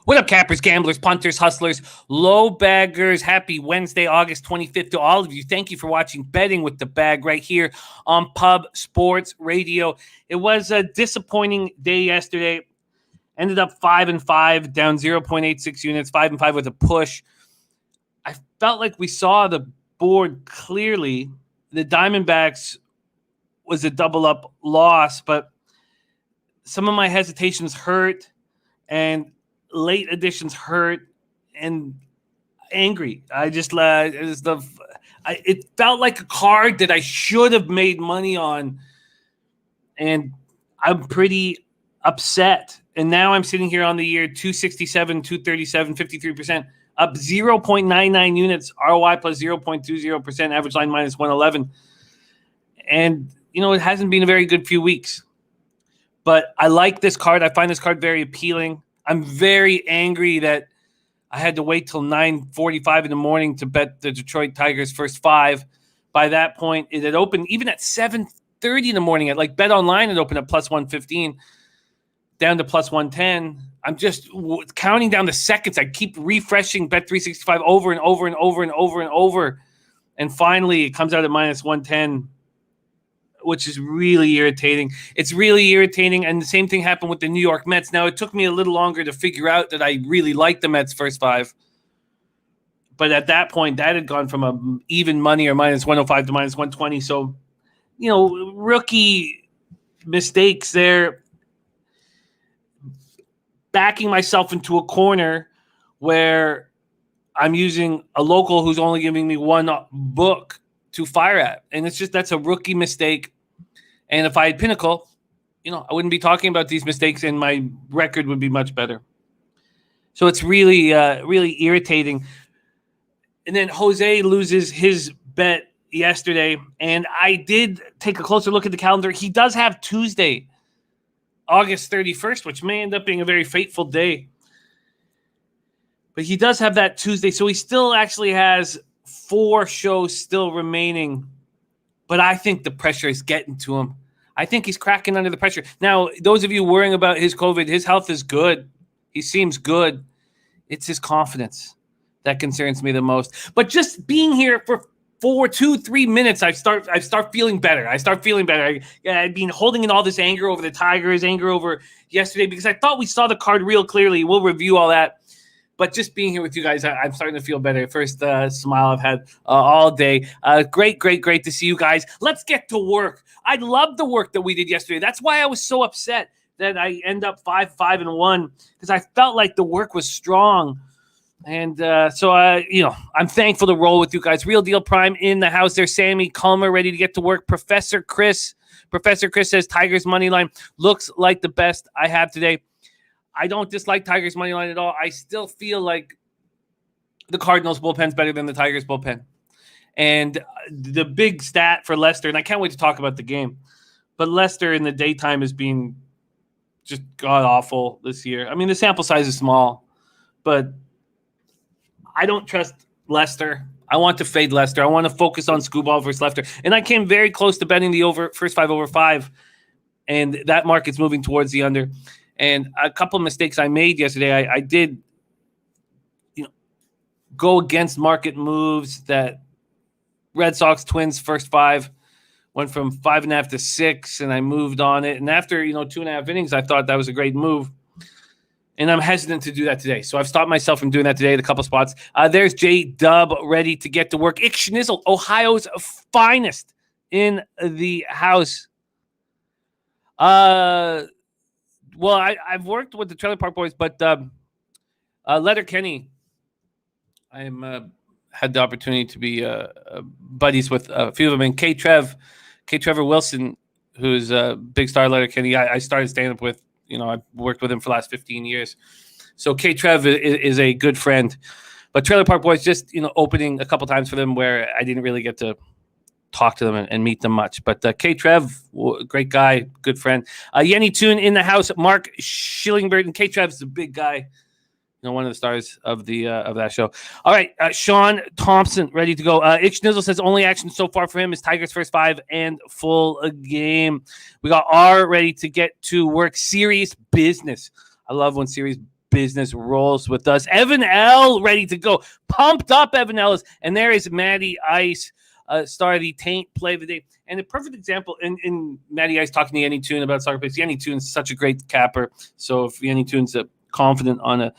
What up, cappers, gamblers, punters, hustlers, low baggers? Happy Wednesday, August 25th to all of you. Thank you for watching Betting with the Bag right here on Pub Sports Radio. It was a disappointing day yesterday. Ended up 5-5, down 0.86 units, 5-5 with a push. I felt like we saw the board clearly. The Diamondbacks was a double-up loss, but some of my hesitations hurt, and late additions hurt, and angry. It felt like a card that I should have made money on, and I'm pretty upset. And now I'm sitting here on the year 267, 237, 53%, up 0.99 units, ROI plus 0.20%, average line minus 111. And, it hasn't been a very good few weeks. But I like this card. I find this card very appealing. I'm very angry that I had to wait till 9:45 in the morning to bet the Detroit Tigers first five. By that point, it had opened even at 7:30 in the morning. At Bet Online, it opened at plus 115, down to plus 110. I'm just counting down the seconds. I keep refreshing Bet365 over and over and over and over and over. And finally, it comes out at minus 110. Which is really irritating. It's really irritating, and the same thing happened with the New York Mets. Now, it took me a little longer to figure out that I really liked the Mets first five. But at that point, that had gone from a even money or minus 105 to minus 120. So, rookie mistakes there. Backing myself into a corner where I'm using a local who's only giving me one book to fire at. And that's a rookie mistake. And if I had Pinnacle, I wouldn't be talking about these mistakes and my record would be much better. So it's really, really irritating. And then Jose loses his bet yesterday. And I did take a closer look at the calendar. He does have Tuesday, August 31st, which may end up being a very fateful day. But he does have that Tuesday. So he still actually has 4 shows still remaining, but I think the pressure is getting to him. I think he's cracking under the pressure. Now, those of you worrying about his COVID, his health is good. He seems good. It's his confidence that concerns me the most. But just being here for 2-3 minutes, I start feeling better. I've been holding in all this anger over the Tigers, anger over yesterday, because I thought we saw the card real clearly. We'll review all that. But just being here with you guys, I'm starting to feel better. First smile I've had all day. Great to see you guys. Let's get to work. I love the work that we did yesterday. That's why I was so upset that I end up 5-1, because I felt like the work was strong. And so I'm thankful to roll with you guys. Real Deal Prime in the house there. Sammy Culmer ready to get to work. Professor Chris says Tigers money line looks like the best I have today. I don't dislike Tigers money line at all. I still feel like the Cardinals bullpen's better than the Tigers bullpen. And the big stat for Lester, and I can't wait to talk about the game, but Lester in the daytime has been just god-awful this year. I mean, the sample size is small, but I don't trust Lester. I want to fade Lester. I want to focus on Scooball versus Lester. And I came very close to betting the first 5 over 5, and that market's moving towards the under. And a couple of mistakes I made yesterday, I did, go against market moves. That Red Sox Twins first 5 went from 5.5 to 6, and I moved on it. And after 2.5 innings, I thought that was a great move. And I'm hesitant to do that today, so I've stopped myself from doing that today at a couple spots. There's J Dub ready to get to work. Ick Schnizzle, Ohio's finest, in the house. Well, I've worked with the Trailer Park Boys, but Letterkenny, I had the opportunity to be buddies with a few of them. And K. Trevor Wilson, who's a big star Letterkenny, I started stand-up with. I've worked with him for the last 15 years. So K. Trev is a good friend. But Trailer Park Boys, just, opening a couple times for them where I didn't really get to talk to them and meet them much. But K. Trev, great guy, good friend. Yenny Toon in the house. Mark Schillingbird, and K. Trev's a big guy. One of the stars of that show. All right, Sean Thompson ready to go. Itch Nizzle says only action so far for him is Tigers first 5 and full game. We got R ready to get to work. Serious business. I love when serious business rolls with us. Evan L. ready to go. Pumped up Evan L. And there is Matty Ice, star of the Taint play of the day. And a perfect example in Matty Ice talking to Yanni Toon about soccer plays. Yanni Toon's such a great capper. So if Yanni Toon's confident on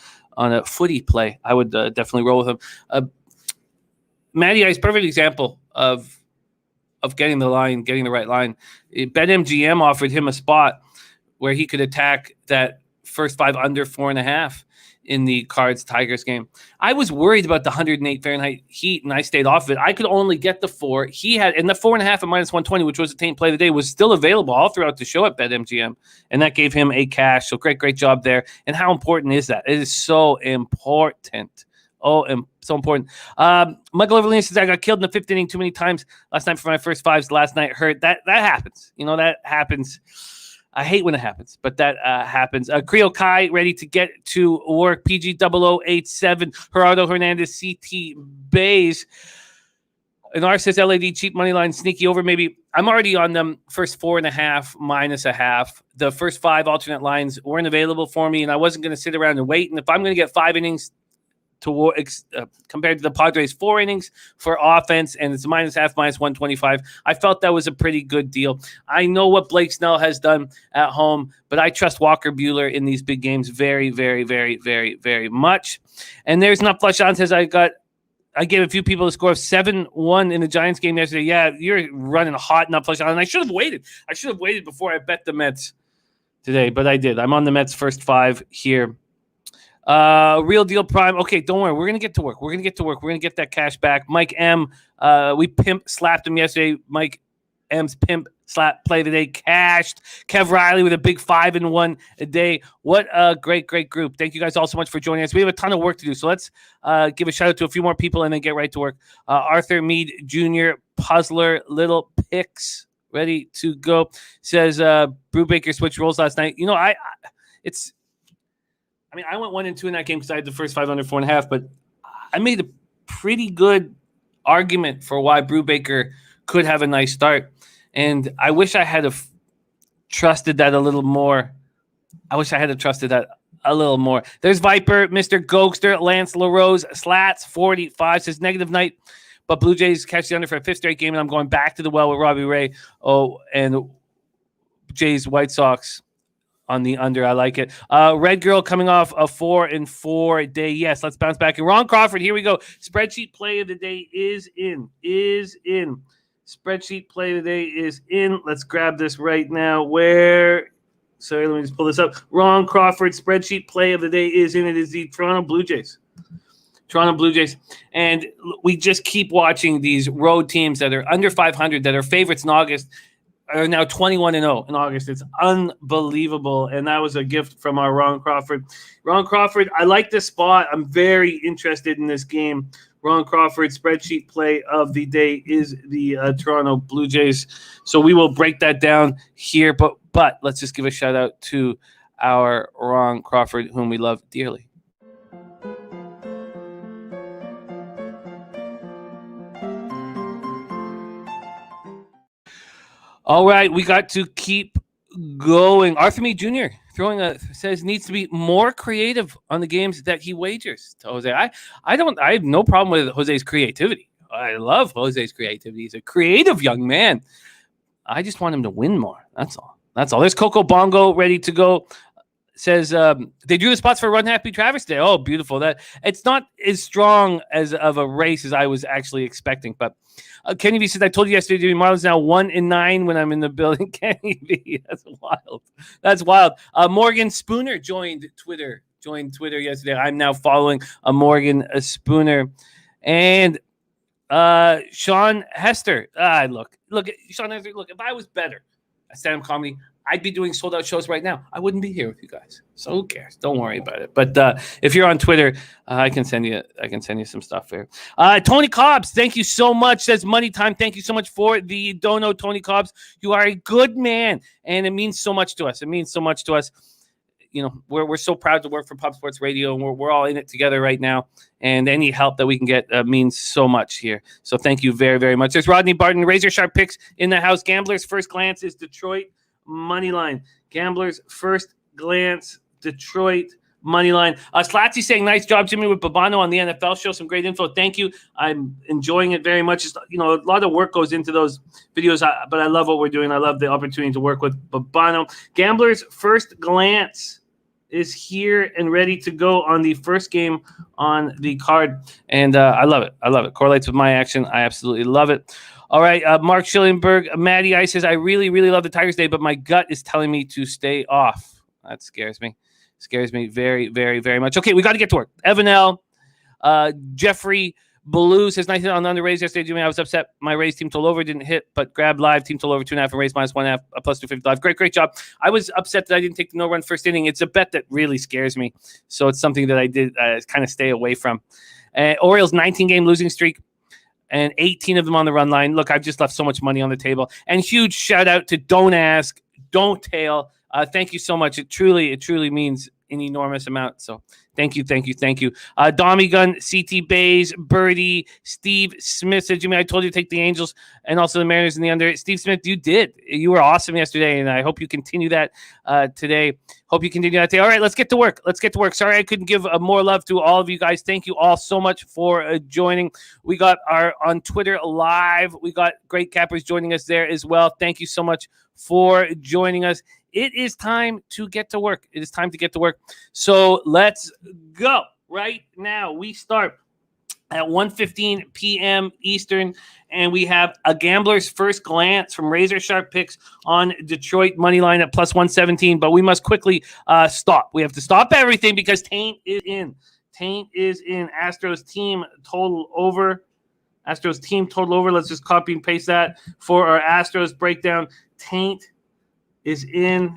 a footy play, I would definitely roll with him. Matty Ice, perfect example of getting the right line. BetMGM offered him a spot where he could attack that first 5 under 4.5 in the Cards-Tigers game. I was worried about the 108 Fahrenheit heat, and I stayed off of it. I could only get the 4. He had, and the 4.5 at -120, which was the Taint play of the day, was still available all throughout the show at BetMGM, and that gave him a cash. So great job there. And how important is that? It is so important. So important. Michael Overleen says, I got killed in the 5th inning too many times last night for my first 5s. Last night hurt. That happens. That happens. I hate when it happens, but that happens. Creo Kai ready to get to work. PG 0087. Gerardo Hernandez, CT Bays. And R says LAD cheap money line, sneaky over maybe. I'm already on them first 4.5 -0.5. The first 5 alternate lines weren't available for me, and I wasn't going to sit around and wait. And if I'm going to get 5 innings compared to the Padres 4 innings for offense, and it's -0.5, -125. I felt that was a pretty good deal. I know what Blake Snell has done at home, but I trust Walker Buehler in these big games very, very, very, very, very much. And there's not flush on says I gave a few people a score of 7-1 in the Giants game yesterday. Yeah, you're running hot, not flush on. And I should have waited. I should have waited before I bet the Mets today, but I did. I'm on the Mets first 5 here. Real Deal Prime. Okay, don't worry. We're going to get to work. We're going to get that cash back. Mike M. We pimp slapped him yesterday. Mike M's pimp slap play today cashed. Kev Riley with a big 5-1 a day. What a great group. Thank you guys all so much for joining us. We have a ton of work to do. So let's give a shout out to a few more people and then get right to work. Arthur Mead Jr., Puzzler, Little Picks, ready to go. Says Brubaker switched roles last night. I went 1-2 in that game because I had the first 5 under 4.5, but I made a pretty good argument for why Brubaker could have a nice start. And I wish I had trusted that a little more. There's Viper, Mr. Gokster, Lance LaRose, Slats, 45, says negative night, but Blue Jays catch the under for a 5th straight game, and I'm going back to the well with Robbie Ray. And Jays, White Sox. On the under, I like it. Red Girl coming off a 4-4 day. Yes, let's bounce back. And Ron Crawford, here we go. Spreadsheet play of the day is in. Spreadsheet play of the day is in. Let's grab this right now. Sorry, let me just pull this up. Ron Crawford, spreadsheet play of the day is in. It is the Toronto Blue Jays. And we just keep watching these road teams that are under 500 that are favorites in August. Are now 21-0 in August. It's unbelievable. And that was a gift from our Ron Crawford. Ron Crawford, I like this spot. I'm very interested in this game. Ron Crawford, spreadsheet play of the day is the Toronto Blue Jays. So we will break that down here. But let's just give a shout out to our Ron Crawford, whom we love dearly. All right, we got to keep going. Arthur Mead Jr. says needs to be more creative on the games that he wagers to Jose. I have no problem with Jose's creativity. I love Jose's creativity. He's a creative young man. I just want him to win more. That's all. There's Coco Bongo ready to go. Says they drew the spots for Run Happy Travis today. Oh, beautiful. That it's not as strong as of a race as I was actually expecting, but Kenny V says, I told you yesterday, Marlins now 1-9 when I'm in the building. Kenny V, that's wild. Morgan Spooner joined Twitter yesterday. I'm now following Morgan Spooner. And Sean Hester. Look, Sean Hester, if I was better at stand-up comedy, I'd be doing sold-out shows right now. I wouldn't be here with you guys. So who cares? Don't worry about it. But if you're on Twitter, I can send you some stuff there. Tony Cobbs, thank you so much. Says Money Time. Thank you so much for the dono, Tony Cobbs. You are a good man, and it means so much to us. We're so proud to work for Pub Sports Radio, and we're all in it together right now. And any help that we can get means so much here. So thank you very, very much. There's Rodney Barton. Razor sharp picks in the house. Gamblers first glance is Detroit money line. Gamblers first glance, Detroit money line. Slatsy saying, nice job, Jimmy, with Babano on the NFL show. Some great info. Thank you. I'm enjoying it very much. Just, a lot of work goes into those videos, but I love what we're doing. I love the opportunity to work with Babano. Gamblers First Glance is here and ready to go on the first game on the card. And I love it. I love it. Correlates with my action. I absolutely love it. All right, Mark Schillingberg. Matty I says, I really, really love the Tigers Day, but my gut is telling me to stay off. That scares me. Scares me very, very, very much. Okay, we got to get to work. Evan L. Jeffrey Baloo says, nice hit on the under raise yesterday, Jimmy. I was upset. My raise team total over didn't hit, but grabbed live. Team total over 2.5 and raise minus 1.5 plus 255. Great job. I was upset that I didn't take the no-run first inning. It's a bet that really scares me. So it's something that I did kind of stay away from. Orioles 19-game losing streak and 18 of them on the run line. Look, I've just left so much money on the table. And huge shout out to Don't Ask, Don't Tail. Thank you so much. It truly means an enormous amount. So thank you. Dommy Gun, CT Bays, Birdie, Steve Smith said, Jimmy, I told you to take the Angels and also the Mariners in the under. Steve Smith, you did. You were awesome yesterday, and I hope you continue that today. All right, let's get to work. Sorry I couldn't give more love to all of you guys. Thank you all so much for joining. We got on Twitter live. We got great cappers joining us there as well. Thank you so much for joining us. It is time to get to work. So let's go. Right now, we start at 1:15 p.m. Eastern, and we have a gambler's first glance from Razor Sharp Picks on Detroit money line at plus 117. But we must quickly stop. We have to stop everything because Taint is in. Astros team total over. Let's just copy and paste that for our Astros breakdown. Taint is in.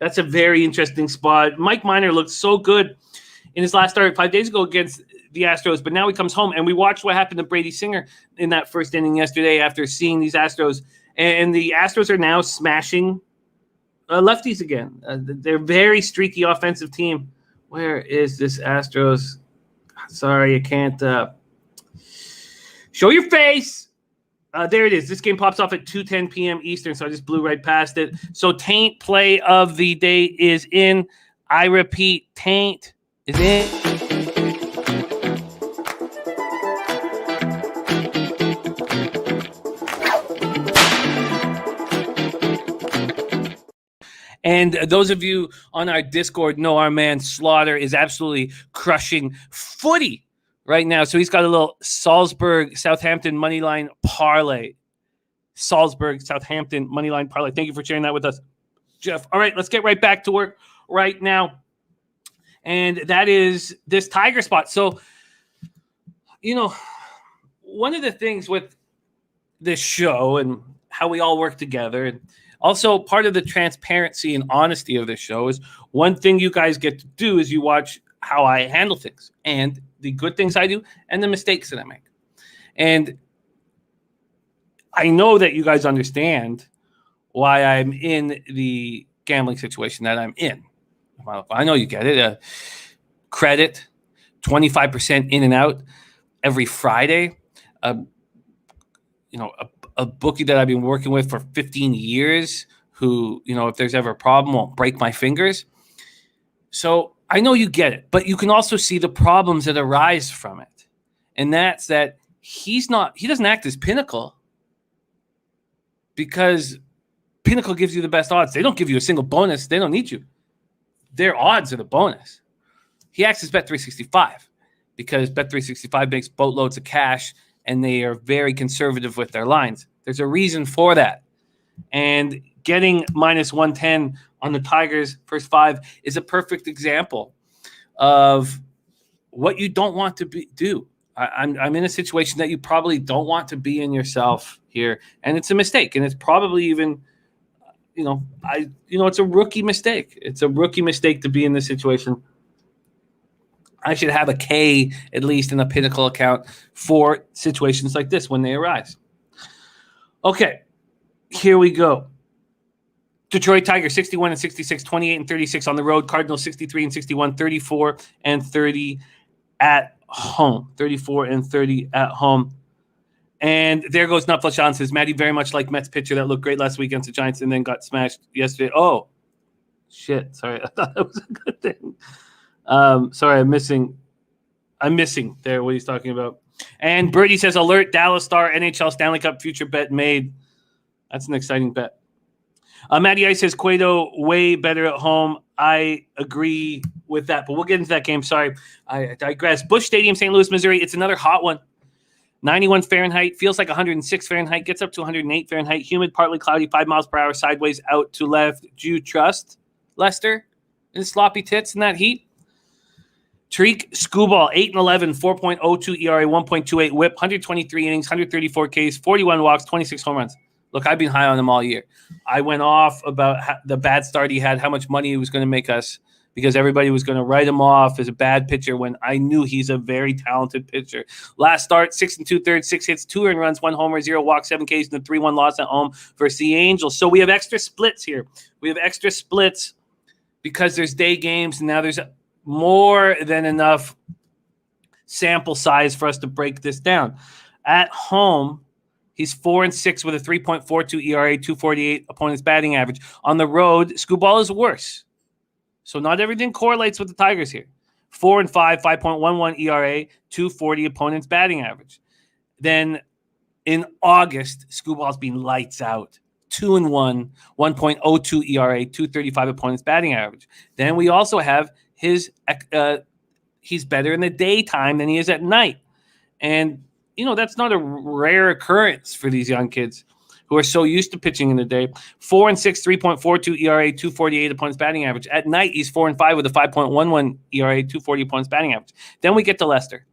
That's a very interesting spot. Mike Minor looked so good in his last start 5 days ago against the Astros, but now he comes home, and we watched what happened to Brady Singer in that first inning yesterday after seeing these Astros, and the Astros are now smashing lefties again. They're a very streaky offensive team. Where is this Astros? Sorry, I can't show your face. There it is. This game pops off at 2:10 p.m. Eastern, so I just blew right past it. So Taint play of the day is in. I repeat, Taint is in. And those of you on our Discord know our man Slaughter is absolutely crushing footy right now. So he's got a little Salzburg-Southampton moneyline parlay. Salzburg-Southampton moneyline parlay. Thank you for sharing that with us, Jeff. All right, let's get right back to work right now. And that is this Tiger spot. So, one of the things with this show and how we all work together, and also part of the transparency and honesty of this show, is one thing you guys get to do is you watch how I handle things and the good things I do and the mistakes that I make. And I know that you guys understand why I'm in the gambling situation that I'm in. I know you get it. Credit, 25% in and out every Friday. A bookie that I've been working with for 15 years who, if there's ever a problem, won't break my fingers. So I know you get it, but you can also see the problems that arise from it. And that's that he doesn't act as Pinnacle because Pinnacle gives you the best odds. They don't give you a single bonus. They don't need you. Their odds are the bonus. He acts as Bet365 because Bet365 makes boatloads of cash and they are very conservative with their lines. There's a reason for that. And getting minus 110 on the Tigers first five is a perfect example of what you don't want to do. I'm in a situation that you probably don't want to be in yourself here, and it's a mistake, and it's probably even, it's a rookie mistake. It's a rookie mistake to be in this situation. I should have a K at least in a Pinnacle account for situations like this when they arise. Okay, here we go. Detroit Tigers 61 and 66, 28 and 36 on the road. Cardinals 63 and 61, 34 and 30 at home. 34 and 30 at home. And there goes Nutflush Sean says, Matty, very much like Mets pitcher that looked great last week against the Giants and then got smashed yesterday. Oh, shit. Sorry. I thought that was a good thing. Sorry, I'm missing there what he's talking about. And Birdie says, alert, Dallas Star, NHL Stanley Cup future bet made. That's an exciting bet. Matty Ice says, Cueto way better at home. I agree with that, but we'll get into that game. Sorry, I digress. Busch Stadium, St. Louis, Missouri. It's another hot one. 91 Fahrenheit, feels like 106 Fahrenheit, gets up to 108 Fahrenheit, humid, partly cloudy, 5 miles per hour, sideways out to left. Do you trust Lester in sloppy tits in that heat? Tariq Skubal, 8-11, 4.02 ERA, 1.28 whip, 123 innings, 134 Ks, 41 walks, 26 home runs. Look, I've been high on him all year. I went off about the bad start he had, how much money he was going to make us, because everybody was going to write him off as a bad pitcher when I knew he's a very talented pitcher. Last start, 6 2/3, 6 hits, 2 earned runs, 1 homer, 0 walks, 7 Ks, and a 3-1 loss at home versus the Angels. So we have extra splits here. We have extra splits because there's day games, and now there's more than enough sample size for us to break this down. At home, he's 4-6 with a 3.42 ERA, 248 opponent's batting average. On the road, Skubal is worse. So not everything correlates with the Tigers here. 4-5, 5.11 ERA, 240 opponent's batting average. Then in August, Skubal's been lights out. 2-1, 1.02 ERA, 235 opponent's batting average. Then we also have he's better in the daytime than he is at night. And, that's not a rare occurrence for these young kids who are so used to pitching in the day. 4-6, 3.42 ERA, 248 opponent's batting average. At night, he's 4-5 with a 5.11 ERA, 240 opponent's batting average. Then we get to Lester.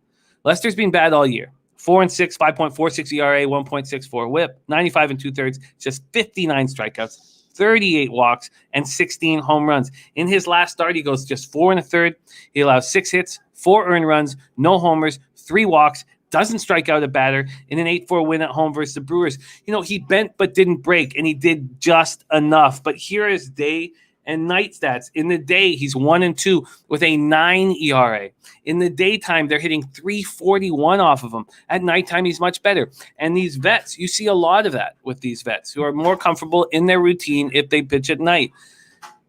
Lester's been bad all year. 4-6, 5.46 ERA, 1.64 whip, 95 2/3, just 59 strikeouts, 38 walks, and 16 home runs. In his last start, he goes just 4 1/3. He allows 6 hits, 4 earned runs, no homers, 3 walks, doesn't strike out a batter in an 8-4 win at home versus the Brewers. He bent but didn't break, and he did just enough. But here is day and night stats. In the day, he's 1-2 with a 9 ERA. In the daytime, they're hitting 341 off of him. At nighttime, he's much better. And these vets, you see a lot of that with these vets who are more comfortable in their routine if they pitch at night.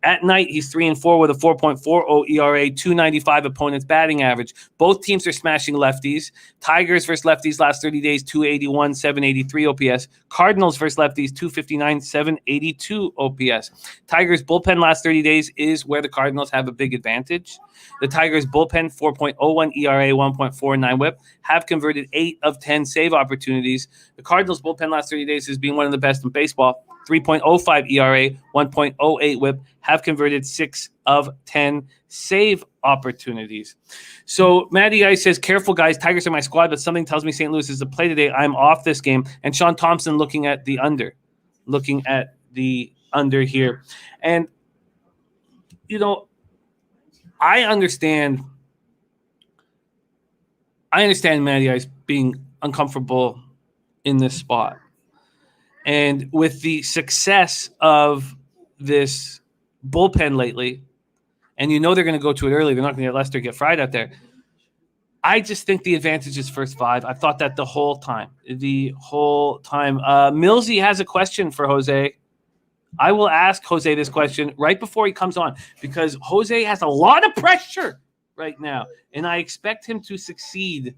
At night, he's 3-4 with a 4.40 ERA, 295 opponent's batting average. Both teams are smashing lefties. Tigers versus lefties last 30 days, 281, 783 OPS. Cardinals versus lefties, 259, 782 OPS. Tigers bullpen last 30 days is where the Cardinals have a big advantage. The Tigers bullpen, 4.01 ERA, 1.49 whip, have converted 8 of 10 save opportunities. The Cardinals bullpen last 30 days has been one of the best in baseball. 3.05 ERA, 1.08 whip, have converted 6 of 10 save opportunities. So Matty Ice says, careful guys, Tigers are my squad, but something tells me St. Louis is the play today. I'm off this game. And Sean Thompson looking at the under here. And, I understand Matty Ice being uncomfortable in this spot. And with the success of this bullpen lately, and they're going to go to it early. They're not going to let Lester get fried out there. I just think the advantage is first 5. I've thought that the whole time. Millsy has a question for Jose. I will ask Jose this question right before he comes on because Jose has a lot of pressure right now, and I expect him to succeed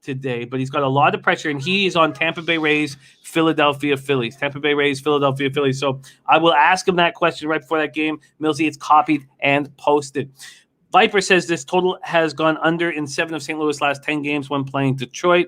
today, but he's got a lot of pressure, and he is on Tampa Bay Rays, Philadelphia Phillies. Tampa Bay Rays, Philadelphia Phillies. So I will ask him that question right before that game. Millsy, it's copied and posted. Viper says this total has gone under in 7 of St. Louis' last 10 games when playing Detroit.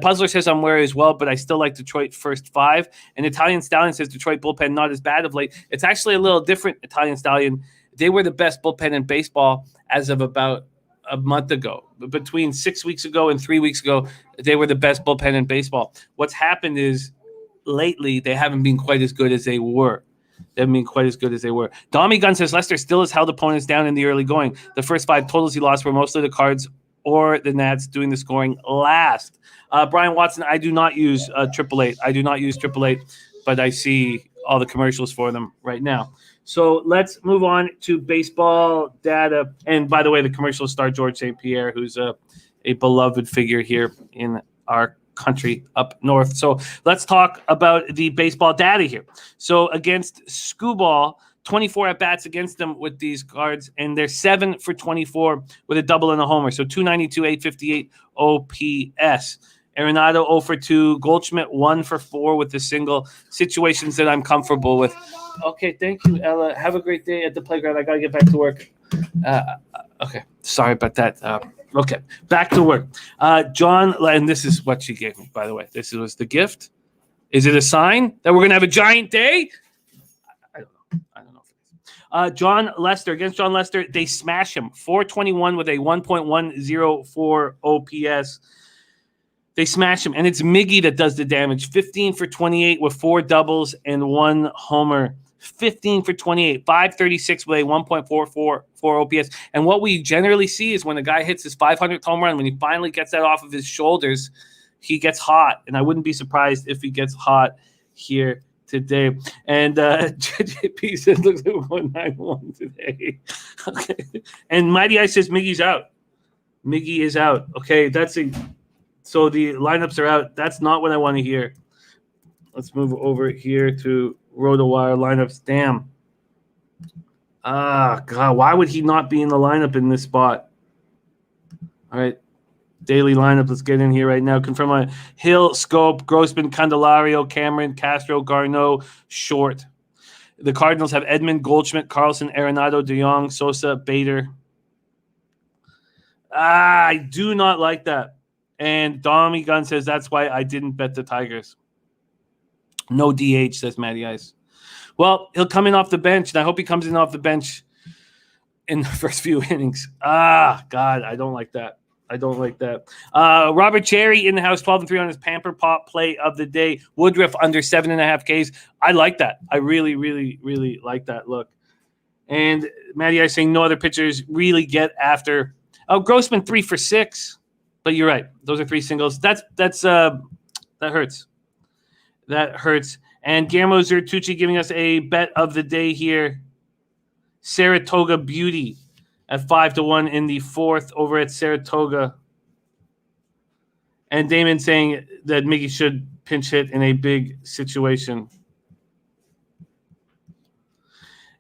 Puzzler says I'm wary as well, but I still like Detroit first 5. And Italian Stallion says Detroit bullpen not as bad of late. It's actually a little different, Italian Stallion. They were the best bullpen in baseball as of about a month ago. Between 6 weeks ago and 3 weeks ago, they were the best bullpen in baseball. What's happened is lately they haven't been quite as good as they were. Dommy Gunn says Lester still has held opponents down in the early going. The first 5 totals he lost were mostly the Cards or the Nats doing the scoring last. Brian Watson, I do not use 888. But I see all the commercials for them right now. So let's move on to baseball data. And by the way, the commercials star George St. Pierre, who's a beloved figure here in our country up north. So let's talk about the baseball data here. So against Skubal, 24 at-bats against them with these cards, and they're 7 for 24 with a double and a homer. So 292, 858 OPS. Arenado 0 for 2. Goldschmidt 1 for 4 with the single. Situations that I'm comfortable with. Okay, thank you, Ella. Have a great day at the playground. I got to get back to work. Okay, sorry about that. Okay, back to work. John, and this is what she gave me, by the way. This was the gift. Is it a sign that we're going to have a giant day? I don't know. John Lester, against John Lester, they smash him. 421 with a 1.104 OPS. They smash him, and it's Miggy that does the damage. 15 for 28 with 4 doubles and 1 homer. 15 for 28, 536 with a 1.444 OPS. And what we generally see is when a guy hits his 500th home run, when he finally gets that off of his shoulders, he gets hot. And I wouldn't be surprised if he gets hot here today. And JJP says, looks like 191 today. Okay. And Mighty Ice says Miggy's out. Miggy is out. Okay, so the lineups are out. That's not what I want to hear. Let's move over here to RotoWire lineups. Damn. God, why would he not be in the lineup in this spot? All right. Daily lineup. Let's get in here right now. Confirm my Hill, Scope, Grossman, Candelario, Cameron, Castro, Garneau, Short. The Cardinals have Edmund, Goldschmidt, Carlson, Arenado, DeYoung, Sosa, Bader. I do not like that. And Dommy Gunn says that's why I didn't bet the Tigers. No DH, says Matty Ice. Well, he'll come in off the bench, and I hope he comes in off the bench in the first few innings. God, I don't like that. Robert Cherry in the house, 12-3 on his Pamper Pop play of the day. Woodruff under 7.5 Ks. I like that. I really, really, really like that look. And Matty Ice saying no other pitchers really get after. Grossman 3 for 6. But you're right. Those are 3 singles. That hurts. That hurts. And Guillermo Zertucci giving us a bet of the day here. Saratoga Beauty at 5-1 in the 4th over at Saratoga. And Damon saying that Miggy should pinch hit in a big situation.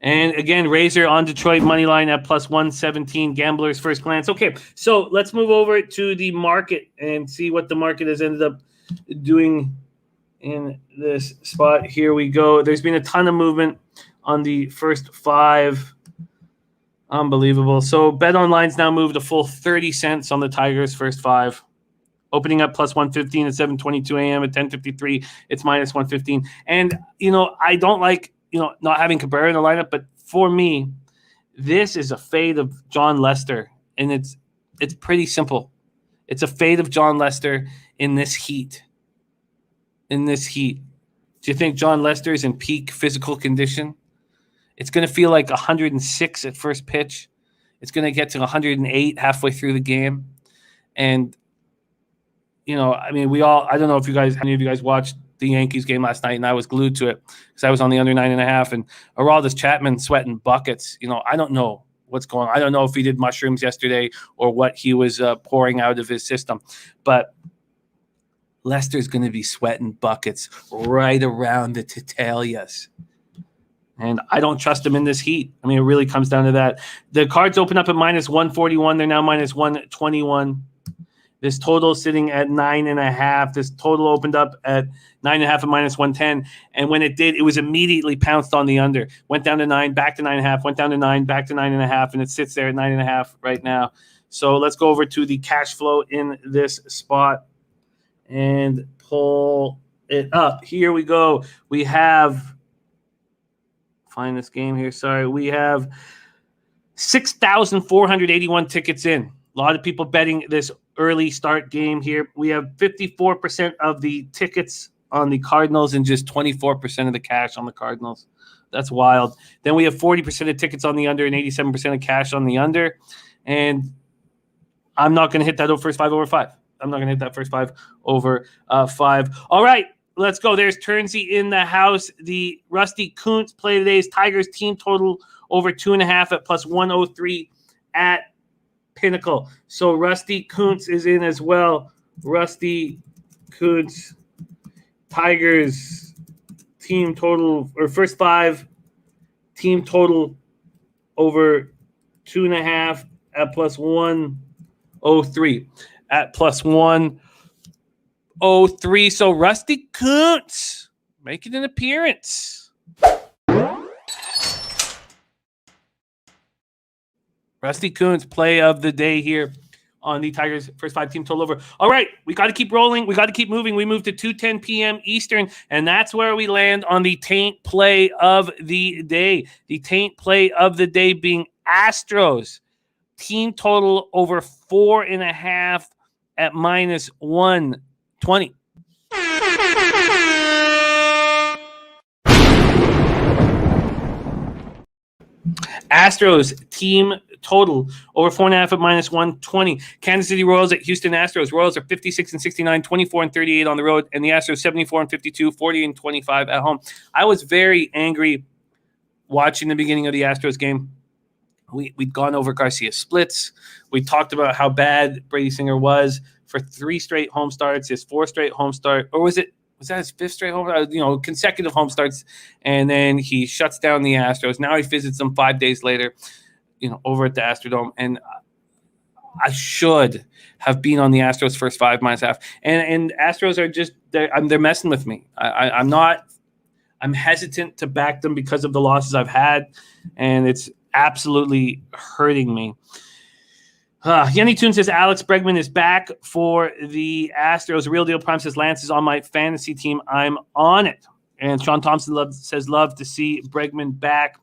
And again, Razor on Detroit money line at plus 117. Gamblers first glance. Okay, so let's move over to the market and see what the market has ended up doing in this spot. Here we go. There's been a ton of movement on the first 5. Unbelievable. So BetOnline's now moved a full 30 cents on the Tigers' first 5. Opening up plus 115 at 7:22 a.m. At 10:53, it's minus 115. And, I don't like, not having Cabrera in the lineup, but for me, this is a fade of John Lester, and it's pretty simple. It's a fade of John Lester in this heat. Do you think John Lester is in peak physical condition? It's going to feel like 106 at first pitch. It's going to get to 108 halfway through the game. And, I don't know if any of you guys watched the Yankees game last night, and I was glued to it because I was on the under 9.5, and Aroldis Chapman sweating buckets. I don't know what's going on. I don't know if he did mushrooms yesterday or what he was pouring out of his system, but Lester's going to be sweating buckets right around the Tatalias. And I don't trust him in this heat. It really comes down to that. The Cards open up at minus 141. They're now minus 121. This total sitting at 9.5. This total opened up at 9.5 at minus 110. And when it did, it was immediately pounced on the under. Went down to 9, back to 9.5, went down to 9, back to 9.5, and it sits there at 9.5 right now. So let's go over to the cash flow in this spot and pull it up. Here we go. We have, find this game here. Sorry. We have 6,481 tickets in. A lot of people betting this early start game here. We have 54% of the tickets on the Cardinals and just 24% of the cash on the Cardinals. That's wild. Then we have 40% of tickets on the under and 87% of cash on the under. And I'm not going to hit that first 5 over 5. I'm not going to hit that first 5 over 5. All right, let's go. There's Turnsey in the house. The Rusty Kuntz play today's Tigers team total over 2.5 at plus 103 at Pinnacle. So Rusty Kuntz is in as well. Rusty Kuntz, Tigers team total or first 5 team total over 2.5 at plus 103. At plus 103. So Rusty Kuntz making an appearance. Rusty Kuntz, play of the day here on the Tigers' first 5 team total over. All right, we got to keep rolling. We got to keep moving. We move to 2:10 p.m. Eastern, and that's where we land on the Taint play of the day. The Taint play of the day being Astros. Team total over 4.5 at minus 120. Astros team total over 4.5 at minus 120. Kansas City Royals at Houston Astros. Royals are 56-69, 24-38 on the road, and the Astros 74-52, 40-25 at home. I was very angry watching the beginning of the Astros game. We'd gone over Garcia's splits. We talked about how bad Brady Singer was for 3 straight home starts, his 4th straight home start, or was that his 5th straight home? Consecutive home starts, and then he shuts down the Astros. Now he visits them 5 days later, over at the Astrodome, and I should have been on the Astros first 5 minus half. And Astros are just they're messing with me. I'm not. I'm hesitant to back them because of the losses I've had, and it's absolutely hurting me. Yenny Toon says Alex Bregman is back for the Astros. Real Deal Prime says Lance is on my fantasy team. I'm on it. And Sean Thompson says love to see Bregman back.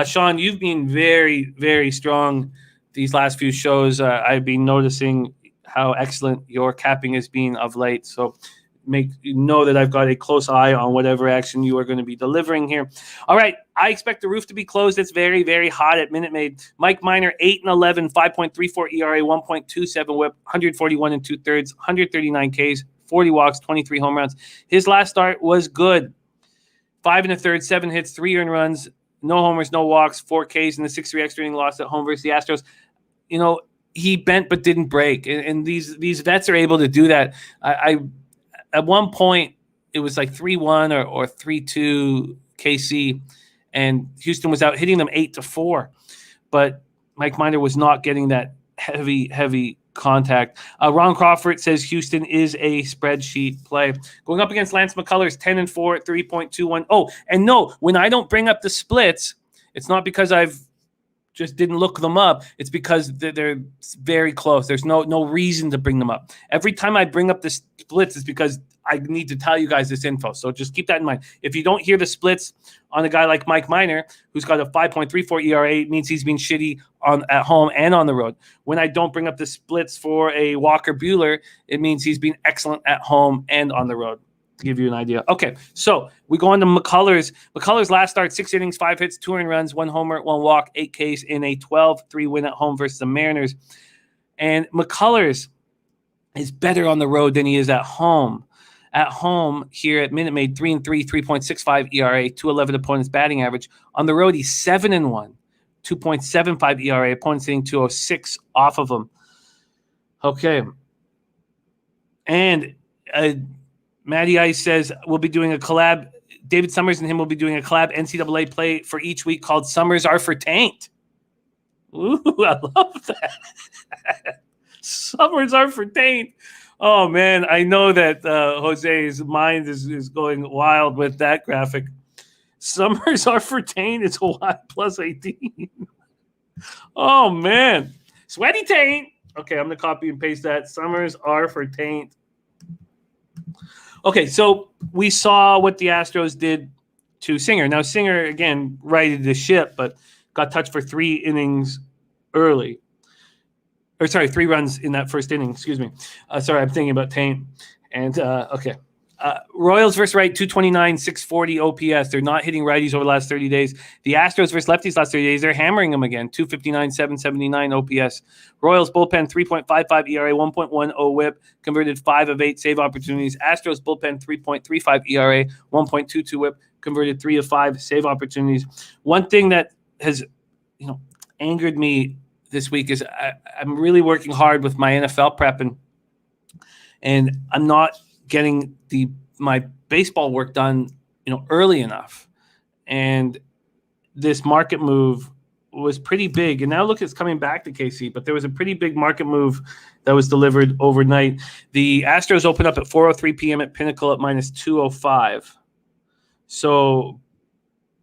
Sean, you've been very, very strong these last few shows. I've been noticing how excellent your capping has been of late. So know that I've got a close eye on whatever action you are going to be delivering here. All right, I expect the roof to be closed. It's very, very hot at Minute Maid. Mike Minor, 8-11, 5.34 ERA, 1.27 WHIP, 141 2/3, 139 Ks, 40 walks, 23 home runs. His last start was good. 5 1/3, 7 hits, 3 earned runs, no homers, no walks, 4 Ks in the 6-3 extra inning loss at home versus the Astros. He bent but didn't break, and these vets are able to do that. I at one point, it was like 3-1 or 3-2 KC, and Houston was out hitting them 8-4. But Mike Minor was not getting that heavy contact. Ron Crawford says Houston is a spreadsheet play. Going up against Lance McCullers, 10-4 at 3.21. Oh, and no, when I don't bring up the splits, it's not because I've just didn't look them up. It's because they're very close. There's no reason to bring them up. Every time I bring up the splits, it's because I need to tell you guys this info. So just keep that in mind. If you don't hear the splits on a guy like Mike Minor, who's got a 5.34 ERA, it means he's been shitty at home and on the road. When I don't bring up the splits for a Walker Buehler, it means he's been excellent at home and on the road. To give you an idea. Okay, so we go on to McCullers. McCullers last start, 6 innings, 5 hits, 2 earned runs, 1 homer, 1 walk, 8 Ks in a 12-3 win at home versus the Mariners. And McCullers is better on the road than he is at home. At home here at Minute Maid, 3-3, 3.65 ERA, 2.11 opponent's batting average. On the road, he's 7-1, 2.75 ERA, opponent's hitting 206 off of him. Okay. And Matty Ice says we'll be doing a collab. David Summers and him will be doing a collab NCAA play for each week called Summers Are for Taint. Ooh, I love that. Summers Are for Taint. Oh, man, I know that Jose's mind is going wild with that graphic. Summers Are for Taint. It's a Y plus 18. Oh, man. Sweaty Taint. Okay, I'm going to copy and paste that. Summers Are for Taint. Okay, so we saw what the Astros did to Singer. Now, Singer, again, righted the ship, but got touched for 3 innings early. Or, sorry, 3 runs in that first inning. Excuse me. Sorry, I'm thinking about Taint. And, okay. Royals versus right, 229, 640 OPS. They're not hitting righties over the last 30 days. The Astros versus lefties last 30 days, they're hammering them again. 259, 779 OPS. Royals bullpen, 3.55 ERA, 1.10 whip, converted 5 of 8 save opportunities. Astros bullpen, 3.35 ERA, 1.22 whip, converted 3 of 5 save opportunities. One thing that has, angered me this week is I'm really working hard with my NFL prep, and I'm not getting my baseball work done, early enough. And this market move was pretty big. And now look, it's coming back to KC, but there was a pretty big market move that was delivered overnight. The Astros opened up at 4:03 p.m. at Pinnacle at minus 205. So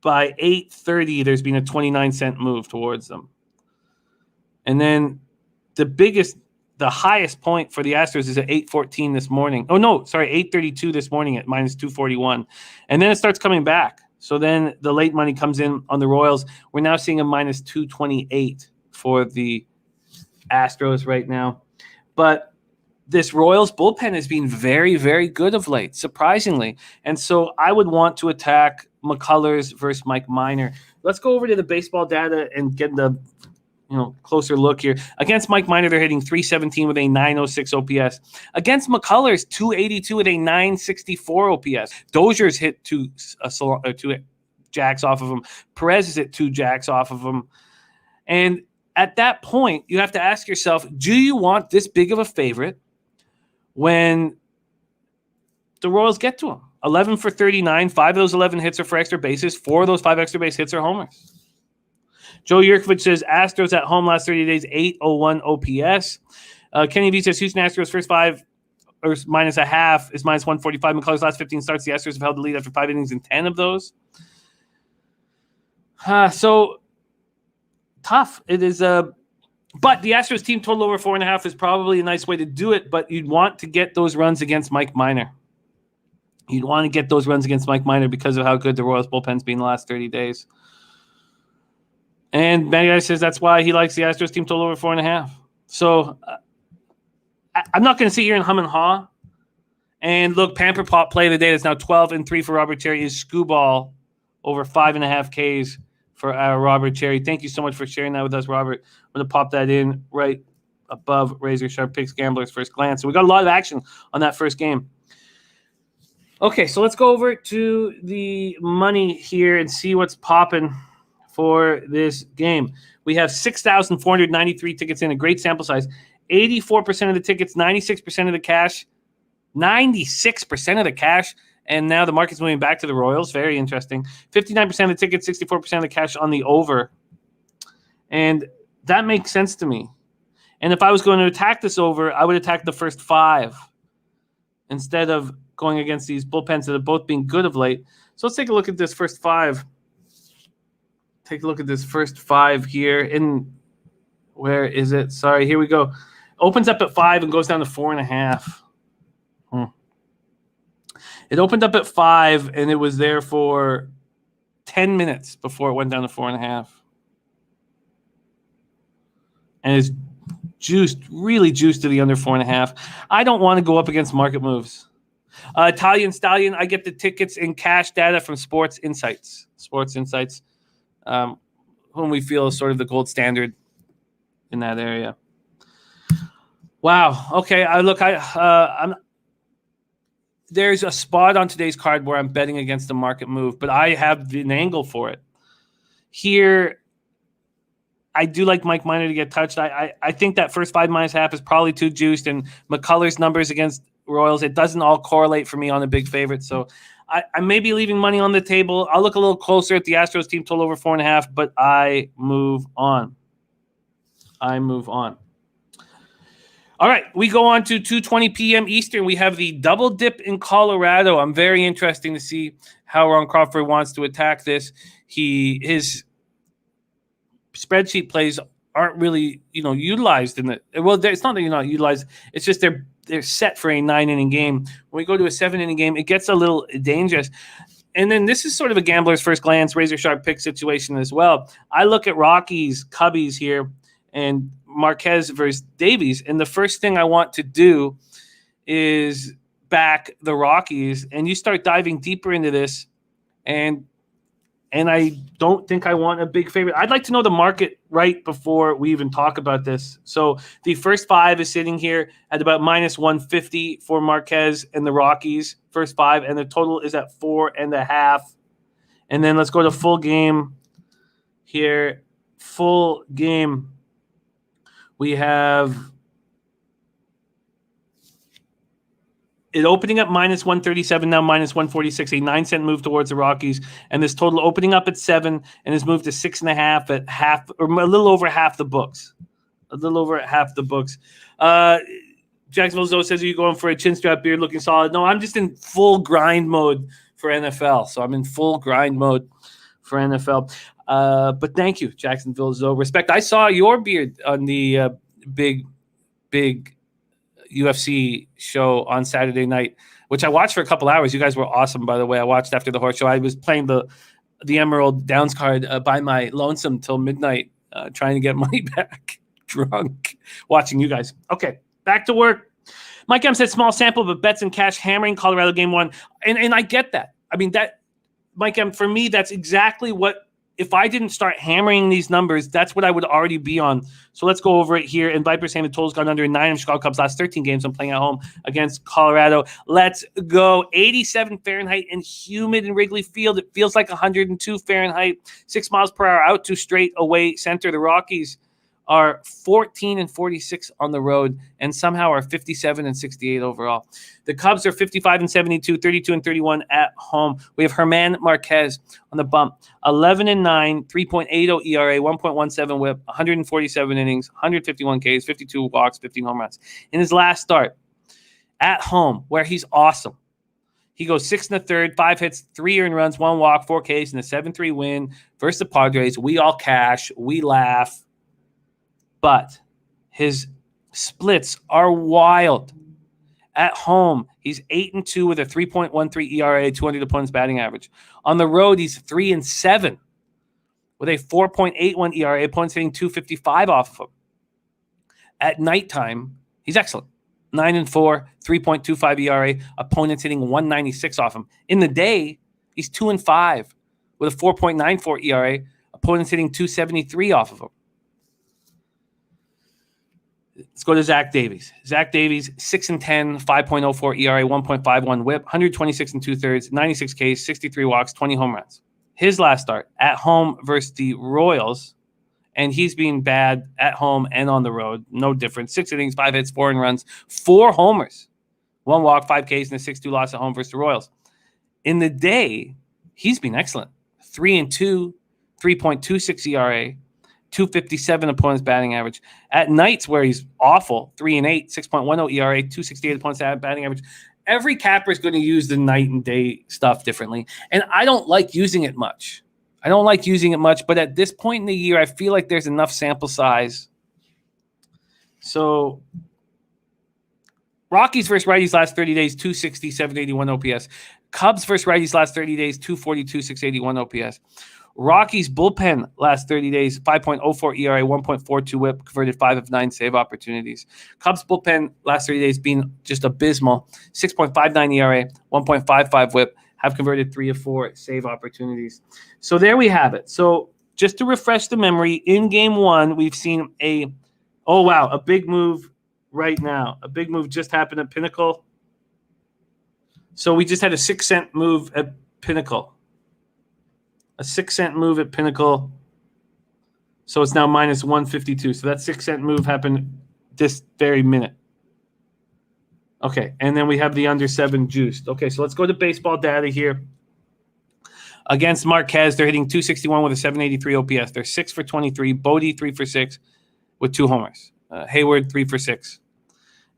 by 8:30, there's been a 29-cent move towards them. And then the highest point for the Astros is at 8:14 this morning. Oh, no, sorry, 8:32 this morning at minus 241. And then it starts coming back. So then the late money comes in on the Royals. We're now seeing a minus 228 for the Astros right now. But this Royals bullpen has been very, very good of late, surprisingly. And so I would want to attack McCullers versus Mike Minor. Let's go over to the baseball data and get the closer look here. Against Mike Minor, they're hitting 317 with a 906 OPS. Against McCullers, 282 with a 964 OPS. Dozier's hit two jacks off of him. Perez is at 2 jacks off of him. And at that point, you have to ask yourself, do you want this big of a favorite when the Royals get to him? 11 for 39. 5 of those 11 hits are for extra bases. 4 of those 5 extra base hits are homers. Joe Yurkovich says Astros at home last 30 days, 801 OPS. Kenny V says Houston Astros first 5 or minus a half is minus 145. McCullers last 15 starts. The Astros have held the lead after 5 innings in 10 of those. So tough. It is but the Astros team total over 4.5 is probably a nice way to do it, but you'd want to get those runs against Mike Minor. You'd want to get those runs against Mike Minor because of how good the Royals bullpen's been the last 30 days. And Benny Guy says that's why he likes the Astros team total over 4.5. So I'm not going to sit here and hum and haw. And look, Pamper Pop play of the day that's now 12-3 for Robert Cherry is Scooball over 5.5 Ks for Robert Cherry. Thank you so much for sharing that with us, Robert. I'm going to pop that in right above Razor Sharp Picks Gamblers First Glance. So we got a lot of action on that first game. Okay, so let's go over to the money here and see what's popping for this game. We have 6,493 tickets in, a great sample size. 84% of the tickets, 96% of the cash. 96% of the cash. And now the market's moving back to the Royals. Very interesting. 59% of the tickets, 64% of the cash on the over. And that makes sense to me. And if I was going to attack this over, I would attack the first 5 instead of going against these bullpens that have both been good of late. So let's take a look at this first 5. Take a look at this first 5 here. Where is it? Sorry, here we go. Opens up at 5 and goes down to 4.5. It opened up at 5 and it was there for 10 minutes before it went down to 4.5. And it's really juiced to the under 4.5. I don't want to go up against market moves. Italian Stallion, I get the tickets and cash data from Sports Insights. Whom we feel is sort of the gold standard in that area. Wow. Okay. There's a spot on today's card where I'm betting against the market move, but I have an angle for it. Here, I do like Mike Minor to get touched. I think that first 5 minus half is probably too juiced, and McCullers' numbers against Royals, it doesn't all correlate for me on a big favorite. So I may be leaving money on the table. I'll look a little closer at the Astros team total over 4.5, but I move on. All right, we go on to 2:20 p.m. Eastern. We have the double dip in Colorado. I'm very interested to see how Ron Crawford wants to attack this. His spreadsheet plays aren't really, utilized in it. Well, it's not that you're not utilized. It's just they're set for a 9-inning game. When we go to a 7-inning game, it gets a little dangerous. And then this is sort of a gambler's first glance, razor sharp pick situation as well. I look at Rockies, Cubbies here, and Marquez versus Davies. And the first thing I want to do is back the Rockies. And you start diving deeper into this, and I don't think I want a big favorite. I'd like to know the market right before we even talk about this. So the first 5 is sitting here at about minus 150 for Marquez and the Rockies, first 5, and the total is at 4.5. And then let's go to full game here. Full game. We have It opening up minus 137, now minus 146, a 9-cent move towards the Rockies. And this total opening up at 7 and has moved to 6.5 at half, or a little over half the books. A little over half the books. Jacksonville Zoe says, are you going for a chin strap beard looking solid? No, I'm just in full grind mode for NFL. So I'm in full grind mode for NFL. But thank you, Jacksonville Zoe. Respect. I saw your beard on the big UFC show on Saturday night, which I watched for a couple hours. You guys were awesome, by the way. I watched after the horse show. I was playing the Emerald Downs card by my lonesome till midnight, trying to get money back. Drunk watching you guys. Okay, back to work. Mike M said small sample, but bets and cash hammering Colorado game 1. And I get that. I mean, that, Mike M, for me, that's exactly what, if I didn't start hammering these numbers, that's what I would already be on. So let's go over it here. And Viper saying the total's gone under 9 of Chicago Cubs' last 13 games. I'm playing at home against Colorado. Let's go. 87 Fahrenheit and humid in Wrigley Field. It feels like 102 Fahrenheit. 6 miles per hour out to straight away center. The Rockies are 14 and 46 on the road and somehow are 57 and 68 overall. The Cubs are 55 and 72, 32 and 31 at home. We have Herman Marquez on the bump, 11 and 9, 3.80 ERA, 1.17 WHIP, 147 innings, 151 Ks, 52 walks, 15 home runs. In his last start at home, where he's awesome, he goes 6 1/3, 5 hits, 3 earned runs, 1 walk, 4 Ks, and a 7-3 win versus the Padres. We all cash, we laugh. But his splits are wild. At home, he's 8-2 with a 3.13 ERA, 200 opponents batting average. On the road, he's 3-7 with a 4.81 ERA, opponents hitting 255 off of him. At nighttime, he's excellent. 9-4, 3.25 ERA, opponents hitting 196 off him. In the day, he's 2-5 with a 4.94 ERA, opponents hitting 273 off of him. Let's go to Zach Davies. Zach Davies, 6-10, 5.04 ERA, 1.51 WHIP, 126 2/3, 96 Ks, 63 walks, 20 home runs. His last start at home versus the Royals, and he's being bad at home and on the road. No difference. 6 innings, 5 hits, 4 runs, 4 homers, 1 walk, 5 Ks, and a 6-2 loss at home versus the Royals. In the day, he's been excellent. 3-2, 3.26 ERA, 257 opponents batting average. At nights where he's awful, 3-8, 6.10 ERA, 268 opponents batting average. Every capper is going to use the night and day stuff differently. And I don't like using it much. But at this point in the year, I feel like there's enough sample size. So Rockies versus righties last 30 days, 260, 781 OPS. Cubs versus righties last 30 days, 242, 681 OPS. Rockies bullpen last 30 days, 5.04 ERA, 1.42 WHIP, converted 5 of 9 save opportunities. Cubs bullpen last 30 days being just abysmal, 6.59 ERA, 1.55 WHIP, have converted 3 of 4 save opportunities. So there we have it. So just to refresh the memory, in game 1, we've seen a big move right now. A big move just happened at Pinnacle. So we just had a 6-cent move at Pinnacle. A 6-cent move at Pinnacle. So it's now minus 152. So that 6-cent move happened this very minute. Okay, and then we have the under 7 juiced. Okay, so let's go to baseball data here. Against Marquez, they're hitting 261 with a 783 OPS. They're 6 for 23. Bodie 3 for 6 with 2 homers. Hayward 3 for 6.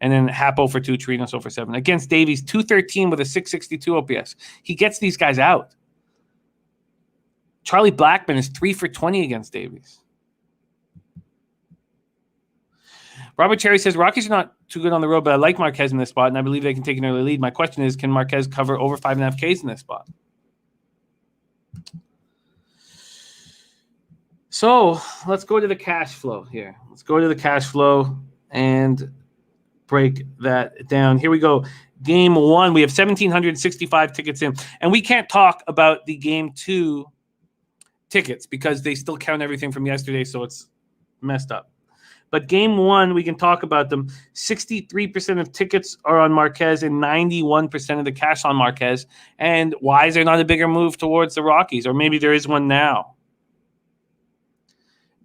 And then Hapo for 2, Trinos 0 for 7. Against Davies, 213 with a 662 OPS. He gets these guys out. Charlie Blackmon is 3 for 20 against Davies. Robert Cherry says, Rockies are not too good on the road, but I like Marquez in this spot, and I believe they can take an early lead. My question is, can Marquez cover over 5.5 Ks in this spot? So let's go to the cash flow here. Let's go to the cash flow and break that down. Here we go. Game 1, we have 1,765 tickets in, and we can't talk about the Game 2 tickets because they still count everything from yesterday, so it's messed up. But Game 1, we can talk about them. 63% of tickets are on Marquez and 91% of the cash on Marquez. And why is there not a bigger move towards the Rockies? Or maybe there is one now.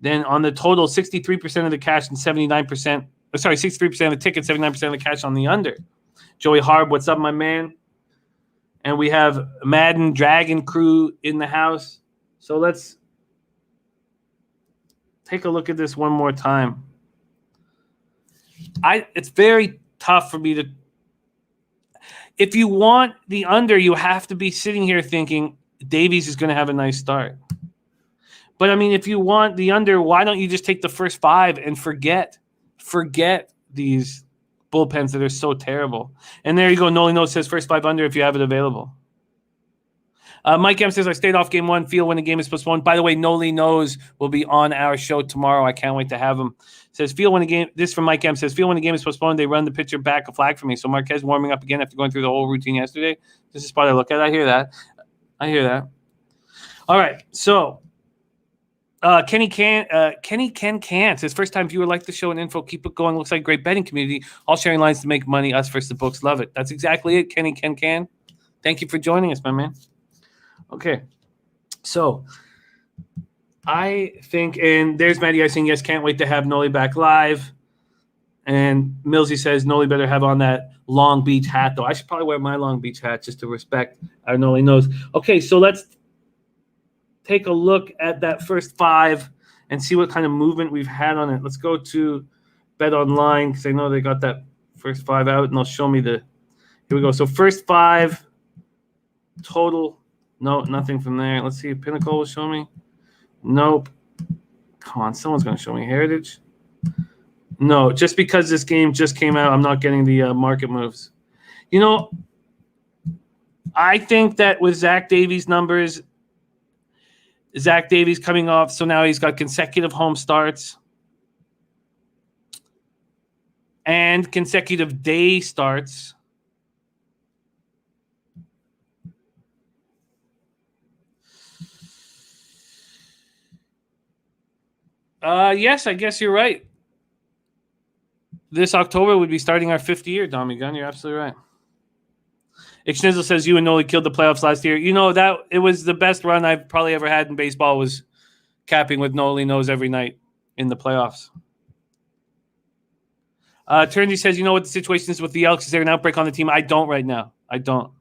Then on the total, 63% of the cash and 63% of the tickets, 79% of the cash on the under. Joey Harb, what's up, my man? And we have Madden Dragon Crew in the house. So let's take a look at this one more time. It's very tough for me to. If you want the under, you have to be sitting here thinking Davies is going to have a nice start. But I mean, if you want the under, why don't you just take the first 5 and forget these bullpens that are so terrible? And there you go. Noli Knows says first 5 under if you have it available. Mike M says, I stayed off game 1. Feel when the game is postponed. By the way, Noli Knows will be on our show tomorrow. I can't wait to have him. Says, feel when the game, this from Mike M says, feel when the game is postponed, they run the pitcher back a flag for me. So Marquez warming up again after going through the whole routine yesterday. This is the spot I look at. I hear that. All right. So Kenny Ken says, first time viewer, like the show and info. Keep it going. Looks like a great betting community. All sharing lines to make money. Us versus the books. Love it. That's exactly it, Kenny Ken. Thank you for joining us, my man. Okay, so I think, and there's Matty saying, yes, can't wait to have Noli back live. And Millsy says, Noli better have on that Long Beach hat, though. I should probably wear my Long Beach hat just to respect our Noli Knows. Okay, so let's take a look at that first 5 and see what kind of movement we've had on it. Let's go to Bet Online because I know they got that first 5 out, and they'll show me here we go. So first 5 total. No, nothing from there. Let's see if Pinnacle will show me. Nope. Come on, someone's going to show me Heritage. No, just because this game just came out, I'm not getting the market moves. You know, I think that with Zach Davies' numbers, Zach Davies coming off, so now he's got consecutive home starts and consecutive day starts. Yes, I guess you're right. This October would be starting our 5th year, Dommy Gunn. You're absolutely right. Ixnizzle says you and Noli killed the playoffs last year. You know, that it was the best run I've probably ever had in baseball was capping with Noli Knows every night in the playoffs. Turnsy says, you know what the situation is with the Elks? Is there an outbreak on the team? I don't right now. I don't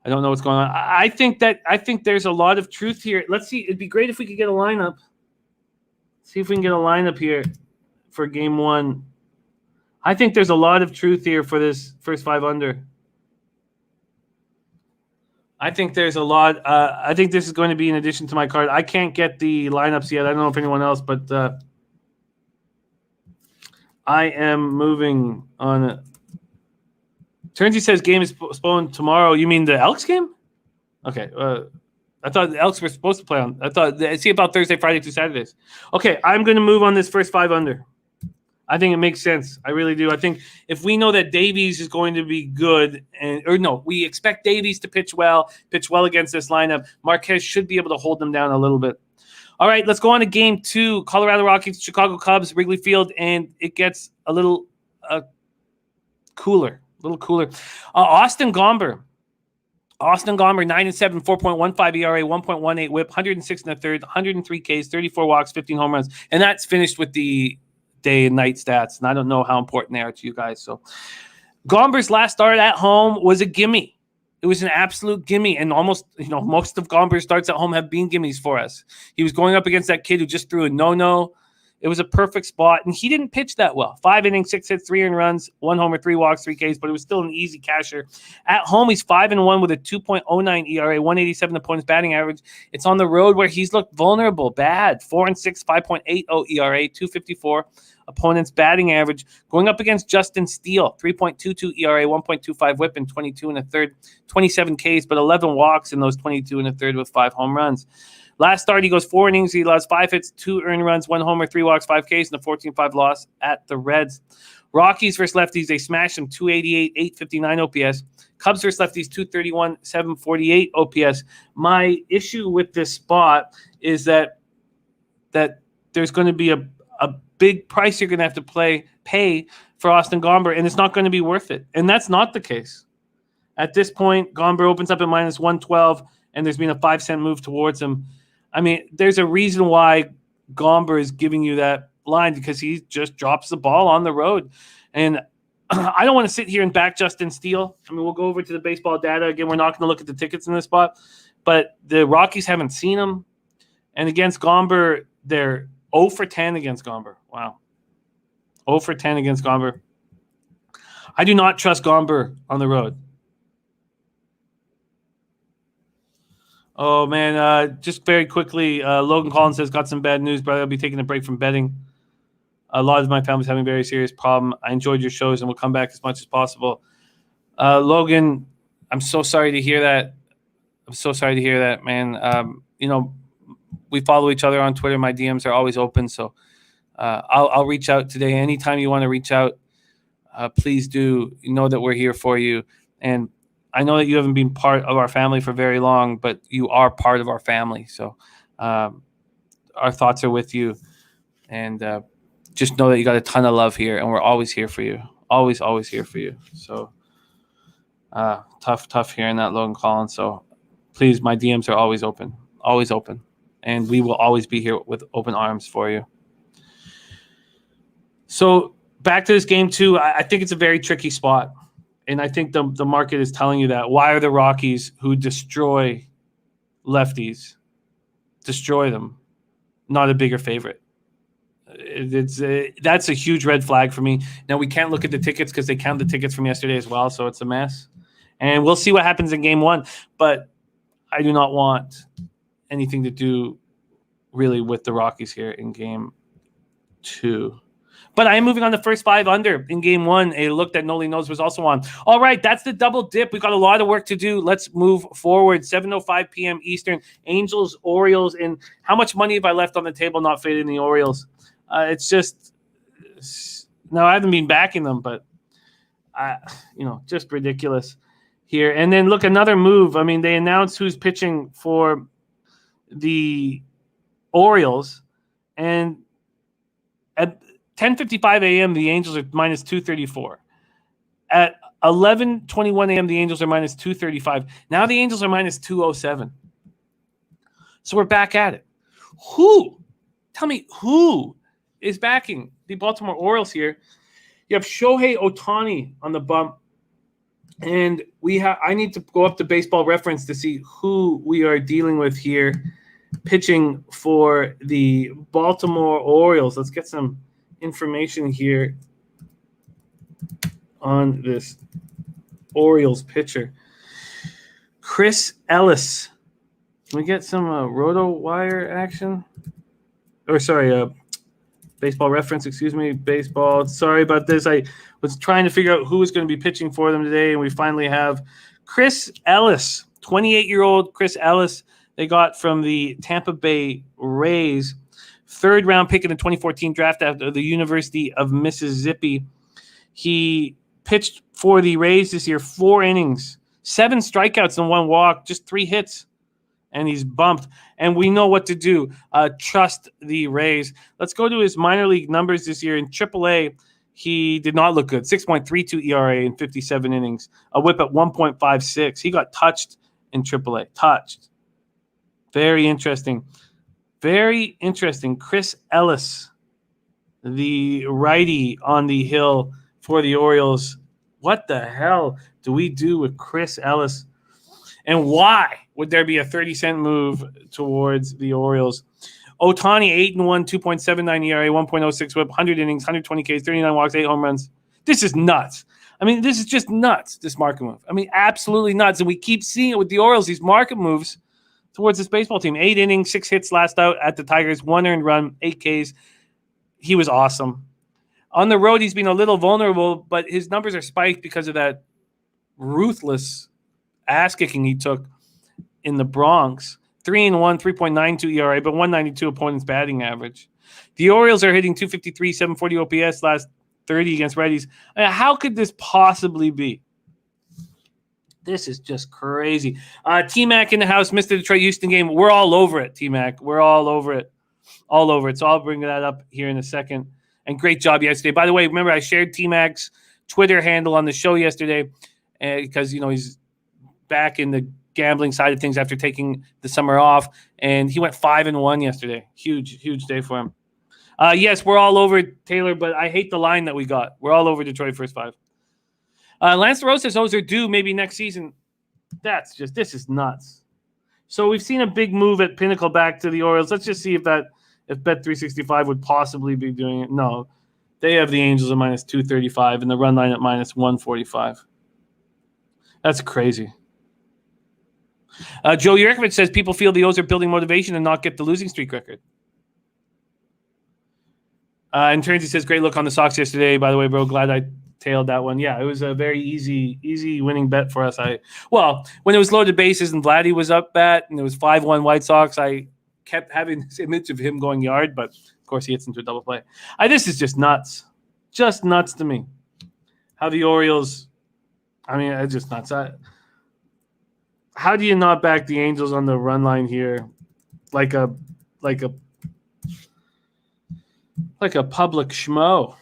know what's going on. I think there's a lot of truth here. Let's see. It'd be great if we could get a lineup. See if we can get a lineup here for game 1. I think there's a lot of truth here for this first 5 under. I think there's a lot. I think this is going to be in addition to my card. I can't get the lineups yet. I don't know if anyone else, but I am moving on it. Turnsy says game is postponed tomorrow. You mean the Elks game? Okay. I thought the Elks were supposed to play on. I see about Thursday, Friday, through Saturdays. Okay, I'm going to move on this first 5 under. I think it makes sense. I really do. I think if we know that Davies is going to be good, we expect Davies to pitch well against this lineup, Marquez should be able to hold them down a little bit. All right, let's go on to game 2. Colorado Rockies, Chicago Cubs, Wrigley Field, and it gets a little cooler. Austin Gomber, 9-7, 4.15 ERA, 1.18 WHIP, 106 in the third, 103 Ks, 34 walks, 15 home runs, and that's finished with the day and night stats. And I don't know how important they are to you guys. So, Gomber's last start at home was a gimme. It was an absolute gimme, and almost, most of Gomber's starts at home have been gimmies for us. He was going up against that kid who just threw a no-no. It was a perfect spot, and he didn't pitch that well. 5 innings, 6 hits, 3 earned runs, 1 homer, 3 walks, 3 Ks, but it was still an easy casher. At home, he's 5-1 with a 2.09 ERA, 187 opponent's batting average. It's on the road where he's looked vulnerable, bad. 4-6, 5.80 ERA, 254 opponent's batting average. Going up against Justin Steele, 3.22 ERA, 1.25 WHIP, and 22 and a third, 27 Ks, but 11 walks in those 22 and a third with 5 home runs. Last start, he goes 4 innings. He allows 5 hits, 2 earned runs, 1 homer, 3 walks, 5 Ks, and a 14-5 loss at the Reds. Rockies versus lefties, they smashed him 288, 859 OPS. Cubs versus lefties, 231, 748 OPS. My issue with this spot is that there's going to be a big price you're going to have to pay for Austin Gomber, and it's not going to be worth it. And that's not the case. At this point, Gomber opens up at minus 112, and there's been a 5-cent move towards him. I mean, there's a reason why Gomber is giving you that line, because he just drops the ball on the road. And I don't want to sit here and back Justin Steele. I mean, we'll go over to the baseball data. Again, we're not going to look at the tickets in this spot. But the Rockies haven't seen him. And against Gomber, they're 0 for 10 against Gomber. Wow. 0 for 10 against Gomber. I do not trust Gomber on the road. Oh, man. Just very quickly, Logan Collins says, got some bad news, brother. I'll be taking a break from betting. A lot of my family's having a very serious problem. I enjoyed your shows and will come back as much as possible. Logan, I'm so sorry to hear that. I'm so sorry to hear that, man. We follow each other on Twitter. My DMs are always open. So I'll reach out today. Anytime you want to reach out, please do. You know that we're here for you. And I know that you haven't been part of our family for very long, but you are part of our family. So our thoughts are with you. And just know that you got a ton of love here, and we're always here for you. Always, always here for you. So tough hearing that, Logan Collins. So please, my DMs are always open. Always open. And we will always be here with open arms for you. So back to this game, too. I think it's a very tricky spot. And I think the market is telling you that. Why are the Rockies, who destroy lefties, destroy them, not a bigger favorite? That's a huge red flag for me. Now, we can't look at the tickets because they count the tickets from yesterday as well, so it's a mess. And we'll see what happens in game one. But I do not want anything to do really with the Rockies here in game two. But I am moving on the first 5 under in game one. A look that Noli knows was also on. All right, that's the double dip. We've got a lot of work to do. Let's move forward. 7:05 p.m. Eastern. Angels, Orioles. And how much money have I left on the table not fading the Orioles? It's just no, I haven't been backing them, but just ridiculous here. And then look, another move. I mean, they announced who's pitching for the Orioles, and at 10:55 a.m. the Angels are minus 234. At 11:21 a.m. the Angels are minus 235. Now the Angels are minus 207. So we're back at it. Tell me who is backing the Baltimore Orioles here? You have Shohei Ohtani on the bump, and I need to go up to Baseball Reference to see who we are dealing with here, pitching for the Baltimore Orioles. Let's get some information here on this Orioles pitcher. Chris Ellis. Can we get some RotoWire action? Baseball Reference, excuse me, baseball. Sorry about this. I was trying to figure out who was going to be pitching for them today, and we finally have Chris Ellis, 28-year-old Chris Ellis. They got from the Tampa Bay Rays, 3rd-round pick in the 2014 draft out of the University of Mississippi. He pitched for the Rays this year, 4 innings, 7 strikeouts and 1 walk, just 3 hits. And he's bumped. And we know what to do. Trust the Rays. Let's go to his minor league numbers this year. In AAA, he did not look good. 6.32 ERA in 57 innings. A whip at 1.56. He got touched in AAA. Touched. Very interesting. Very interesting. Chris Ellis, the righty on the hill for the Orioles. What the hell do we do with Chris Ellis? And why would there be a 30-cent move towards the Orioles? Ohtani, 8-1, 2.79 ERA, 1.06 whip, 100 innings, 120 Ks, 39 walks, 8 home runs. This is nuts. I mean, this is just nuts, this market move. I mean, absolutely nuts. And we keep seeing it with the Orioles, these market moves towards this baseball team. 8 innings, 6 hits last out at the Tigers, 1 earned run, 8 Ks. He was awesome. On the road, he's been a little vulnerable, but his numbers are spiked because of that ruthless ass kicking he took in the Bronx. 3-1, 3.92 ERA, but 192 opponent's batting average. The Orioles are hitting 253, 740 OPS last 30 against righties. I mean, how could this possibly be? This is just crazy. T-Mac in the house, missed the Detroit-Houston game. We're all over it, T-Mac. We're all over it. All over it. So I'll bring that up here in a second. And great job yesterday. By the way, remember I shared T-Mac's Twitter handle on the show yesterday because, he's back in the gambling side of things after taking the summer off, and he went 5-1 yesterday. Huge day for him. Yes, we're all over it, Taylor, but I hate the line that we got. We're all over Detroit first 5. Lance Rose says those are due maybe next season. This is nuts. So we've seen a big move at Pinnacle back to the Orioles. Let's just see if Bet365 would possibly be doing it. No, they have the Angels at minus 235 and the run line at minus 145. That's crazy. Joe Yurkovich says people feel the O's are building motivation and not get the losing streak record. And Ternsey says, great look on the Sox yesterday. By the way, bro, glad I tailed that one. Yeah, it was a very easy winning bet for us. When it was loaded bases and Vladdy was up bat and it was 5-1 White Sox, I kept having this image of him going yard, but of course he hits into a double play. This is just nuts. Just nuts to me. How the Orioles, it's just nuts. How do you not back the Angels on the run line here like a public schmo?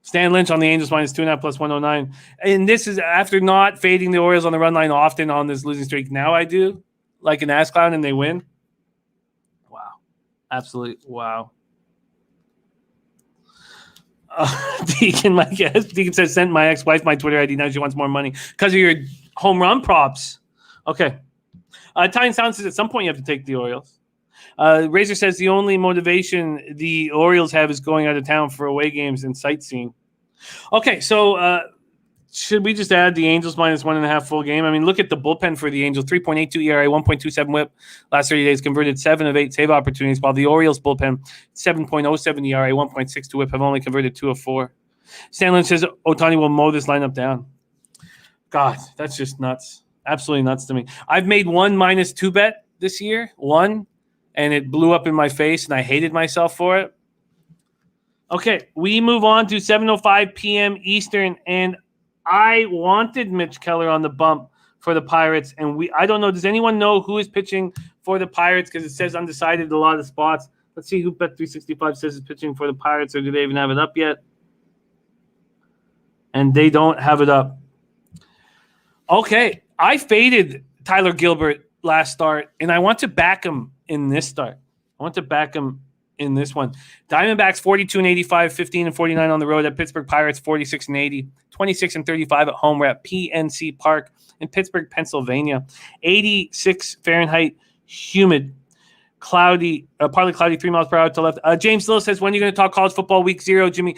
Stan Lynch on the Angels minus 2.5 plus 109. And this is after not fading the Orioles on the run line often on this losing streak. Now I do, like an ass clown, and they win. Wow. Absolutely wow. Deacon says, sent my ex-wife my Twitter ID. Now she wants more money because of your home run props. Okay. Italian Sound says at some point you have to take the Orioles. Razor says the only motivation the Orioles have is going out of town for away games and sightseeing. Okay, so should we just add the Angels minus 1.5 full game? Look at the bullpen for the Angels: 3.82 ERA, 1.27 WHIP. Last 30 days converted 7 of 8 save opportunities, while the Orioles bullpen 7.07 ERA, 1.62 WHIP have only converted 2 of 4. Stanley says Ohtani will mow this lineup down. God, that's just nuts. Absolutely nuts to me. I've made one minus 2 bet this year, and it blew up in my face, and I hated myself for it. Okay, we move on to 7:05 p.m. Eastern, and I wanted Mitch Keller on the bump for the Pirates, and I don't know. Does anyone know who is pitching for the Pirates? Because it says undecided in a lot of spots. Let's see who Bet365 says is pitching for the Pirates, or do they even have it up yet? And they don't have it up. Okay, I faded Tyler Gilbert last start, and I want to back him in this start. I want to back him in this one. Diamondbacks 42-85, 15-49 on the road at Pittsburgh. Pirates 46-80, 26-35 at home. We're at PNC Park in Pittsburgh, Pennsylvania. 86 Fahrenheit, humid, cloudy, partly cloudy, 3 miles per hour to left. James Lewis says, when are you going to talk college football week 0, Jimmy?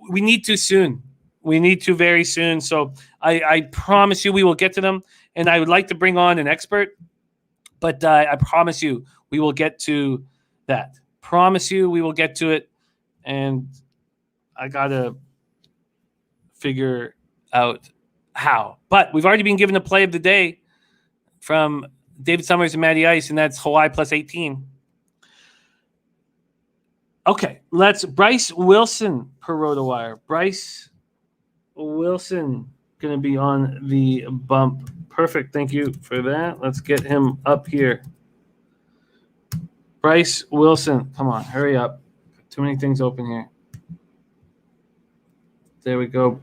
We need to soon. We need to very soon. So I promise you we will get to them. And I would like to bring on an expert, but I promise you we will get to that. Promise you we will get to it. And I got to figure out how. But we've already been given a play of the day from David Summers and Matty Ice, and that's Hawaii plus 18. Okay, let's Bryce Wilson per RotoWire. Bryce Wilson going to be on the bump. Perfect. Thank you for that. Let's get him up here. Bryce Wilson. Come on, hurry up. Too many things open here. There we go.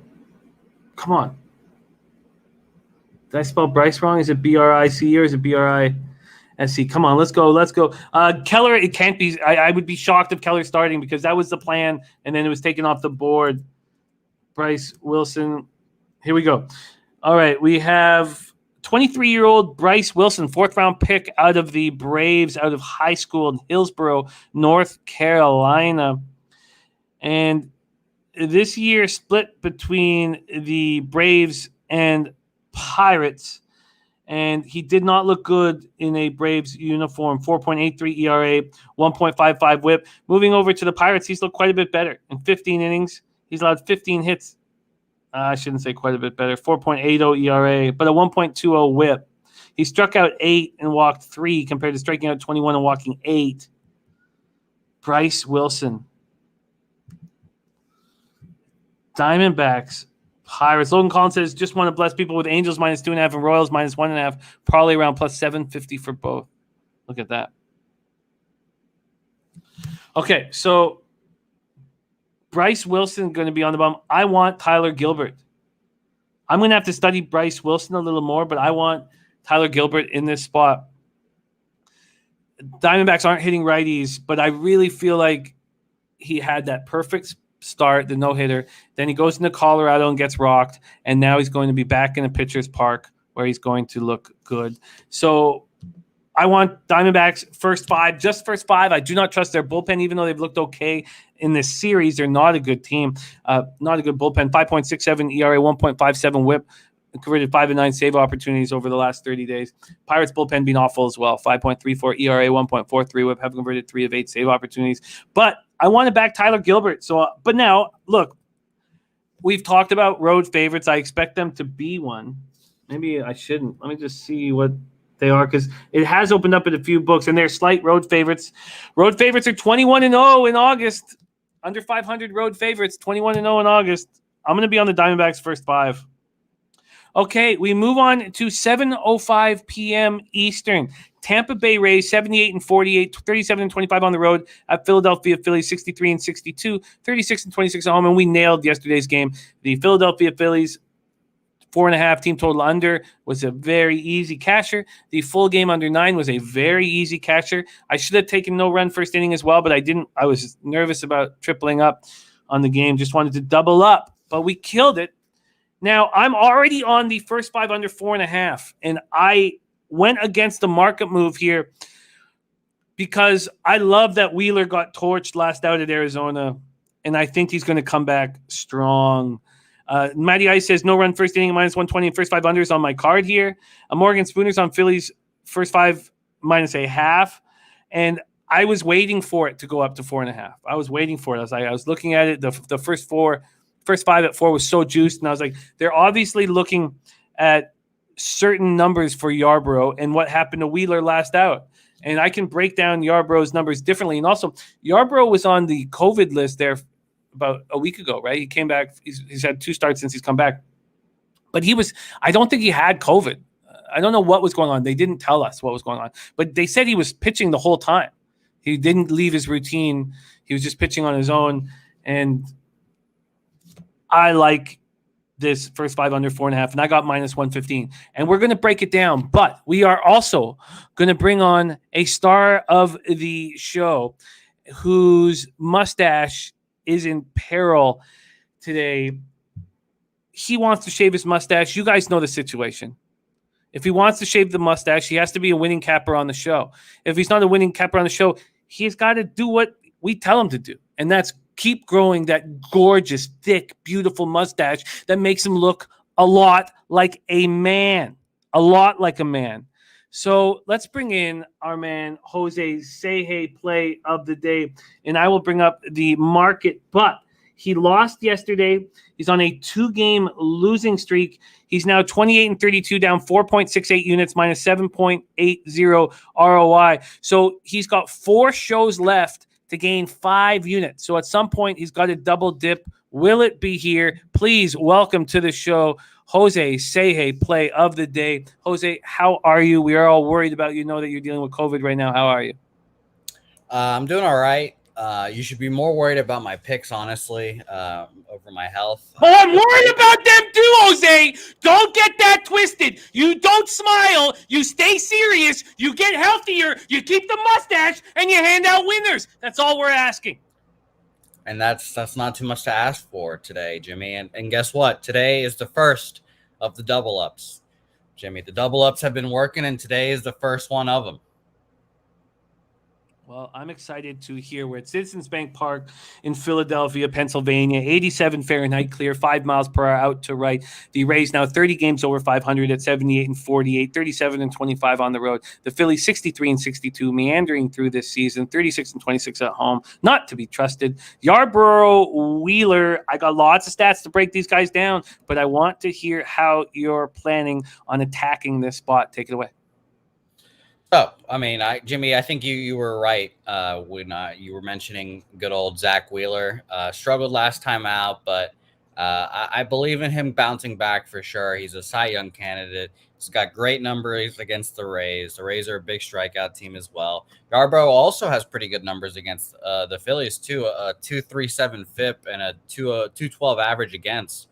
Come on. Did I spell Bryce wrong? Is it B-R-I-C or is it B-R-I-S-C? Come on, let's go. Keller, it can't be. I would be shocked if Keller starting because that was the plan, and then it was taken off the board. Bryce Wilson. Here we go. All right, we have 23-year-old Bryce Wilson, 4th-round pick out of the Braves, out of high school in Hillsborough, North Carolina. And this year split between the Braves and Pirates, and he did not look good in a Braves uniform. 4.83 ERA, 1.55 WHIP. Moving over to the Pirates, he's looked quite a bit better. In 15 innings, he's allowed 15 hits. I shouldn't say quite a bit better. 4.80 ERA, but a 1.20 WHIP. He struck out 8 and walked 3 compared to striking out 21 and walking 8. Bryce Wilson. Diamondbacks, Pirates. Logan Collins says, just want to bless people with Angels minus 2.5 and Royals minus 1.5. Probably around plus 750 for both. Look at that. Okay, so Bryce Wilson going to be on the bump. I want Tyler Gilbert. I'm going to have to study Bryce Wilson a little more, but I want Tyler Gilbert in this spot. Diamondbacks aren't hitting righties, but I really feel like he had that perfect start, the no-hitter. Then he goes into Colorado and gets rocked, and now he's going to be back in a pitcher's park where he's going to look good. So I want Diamondbacks first five. I do not trust their bullpen, even though they've looked okay in this series. They're not a good team, not a good bullpen. 5.67 ERA, 1.57 WHIP, converted 5 and 9 save opportunities over the last 30 days. Pirates bullpen being awful as well. 5.34 ERA, 1.43 WHIP, have converted 3 of 8 save opportunities. But I want to back Tyler Gilbert. So, but now look, we've talked about road favorites. I expect them to be one. Maybe I shouldn't. Let me just see what they are, because it has opened up in a few books, and they're slight road favorites. Road favorites are 21-0 in August. Under 500 road favorites, 21-0 in August. I'm going to be on the Diamondbacks first five. Okay, we move on to 7:05 p.m. Eastern. Tampa Bay Rays 78-48, 37-25 on the road at Philadelphia Phillies 63-62, 36-26 at home, and we nailed yesterday's game. The Philadelphia Phillies 4.5 team total under was a very easy casher. The full game under 9 was a very easy casher. I should have taken no run first inning as well, but I didn't. I was nervous about tripling up on the game. Just wanted to double up, but we killed it. Now I'm already on the first 5 under 4.5, and I went against the market move here because I love that Wheeler got torched last out at Arizona, and I think he's going to come back strong. Matty Ice says no run first inning -120 and first 5 unders on my card here. Morgan Spooner's on Phillies first 5 -0.5, and I was waiting for it to go up to 4.5. I was waiting for it. I was looking at it. The first 5 at 4 was so juiced, and I was like, they're obviously looking at certain numbers for Yarbrough and what happened to Wheeler last out. And I can break down Yarbrough's numbers differently. And also, Yarbrough was on the COVID list there about a week ago, right? He came back. He's had 2 starts since he's come back. But I don't think he had COVID. I don't know what was going on. They didn't tell us what was going on. But they said he was pitching the whole time. He didn't leave his routine. He was just pitching on his own. And I like this first 5 under 4.5, and I got -115. And we're going to break it down. But we are also going to bring on a star of the show whose mustache is in peril today. He wants to shave his mustache. You guys know the situation. If he wants to shave the mustache, he has to be a winning capper on the show. If he's not a winning capper on the show, he's got to do what we tell him to do. And that's keep growing that gorgeous, thick, beautiful mustache that makes him look a lot like a man. A lot like a man. So let's bring in our man, Jose Say Hey play of the day, and I will bring up the market. But he lost yesterday. He's on a 2-game losing streak. He's now 28-32, down 4.68 units, -7.80 ROI. So he's got 4 shows left to gain 5 units. So at some point, he's got a double dip. Will it be here? Please welcome to the show, Jose Say Hey play of the day. Jose, how are you? We are all worried about you. Know that you're dealing with COVID right now. How are you? I'm doing all right. You should be more worried about my picks, honestly, over my health. Oh, I'm worried about them too, Jose. Don't get that twisted. You don't smile. You stay serious. You get healthier. You keep the mustache, and you hand out winners. That's all we're asking. And that's not too much to ask for today, Jimmy. And guess what? Today is the first of the double ups, Jimmy. The double ups have been working, and today is the first one of them. Well, I'm excited to hear we're at Citizens Bank Park in Philadelphia, Pennsylvania. 87 Fahrenheit clear, 5 miles per hour out to right. The Rays now 30 games over 500 at 78-48, 37-25 on the road. The Phillies 63-62, meandering through this season, 36-26 at home. Not to be trusted. Yarbrough, Wheeler. I got lots of stats to break these guys down, but I want to hear how you're planning on attacking this spot. Take it away. Oh, I mean, Jimmy, I think you were right when you were mentioning good old Zach Wheeler. Struggled last time out, but I believe in him bouncing back for sure. He's a Cy Young candidate. He's got great numbers against the Rays. The Rays are a big strikeout team as well. Yarbrough also has pretty good numbers against the Phillies too. A 2.37 FIP and a 2.12 average against.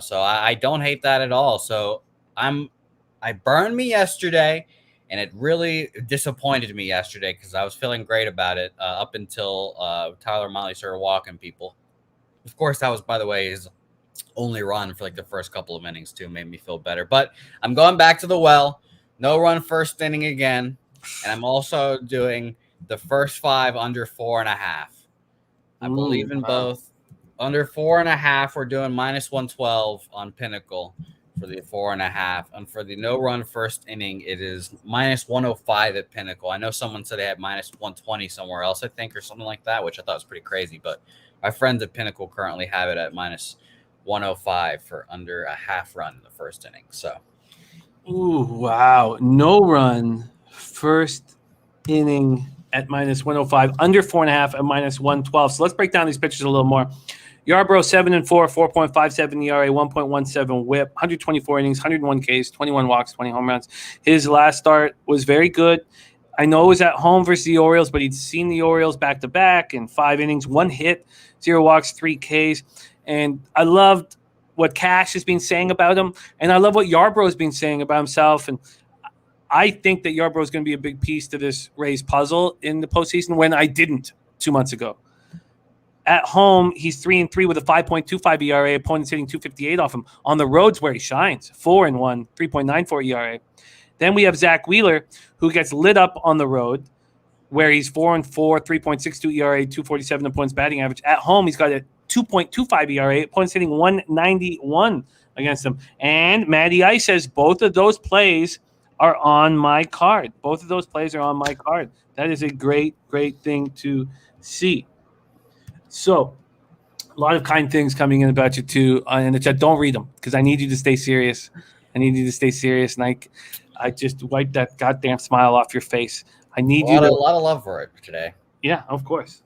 So I don't hate that at all. So I burned me yesterday. And it really disappointed me yesterday because I was feeling great about it up until Tyler Mahle started walking people. Of course, that was, by the way, his only run for like the first couple of innings too. Made me feel better. But I'm going back to the well. No run first inning again. And I'm also doing the first 5 under 4.5. I believe in both. Under 4.5, we're doing -112 on Pinnacle for the 4.5. And for the no run first inning, it is -105 at Pinnacle. I know someone said they had -120 somewhere else, I think, or something like that, which I thought was pretty crazy. But my friends at Pinnacle currently have it at -105 for under a half run in the first inning. So, ooh, wow. No run first inning at -105, under 4.5 at -112. So let's break down these pitchers a little more. Yarbrough 7-4, 4.57 ERA, 1.17 WHIP, 124 innings, 101 Ks, 21 walks, 20 home runs. His last start was very good. I know it was at home versus the Orioles, but he'd seen the Orioles back to back in 5 innings, 1 hit, 0 walks, 3 Ks. And I loved what Cash has been saying about him, and I love what Yarbrough has been saying about himself. And I think that Yarbrough is going to be a big piece to this Rays puzzle in the postseason when I didn't 2 months ago. At home, he's 3-3 with a 5.25 ERA. Opponents hitting 258 off him. On the road's where he shines, 4-1, 3.94 ERA. Then we have Zach Wheeler, who gets lit up on the road, where he's 4-4, 3.62 ERA, 247 opponents batting average. At home, he's got a 2.25 ERA. Opponents hitting 191 against him. And Matty Ice says both of those plays are on my card. Both of those plays are on my card. That is a great, great thing to see. So, a lot of kind things coming in about you too in the chat. Don't read them because I need you to stay serious. And I just wiped that goddamn smile off your face. I need a lot of love for it today. Yeah, of course.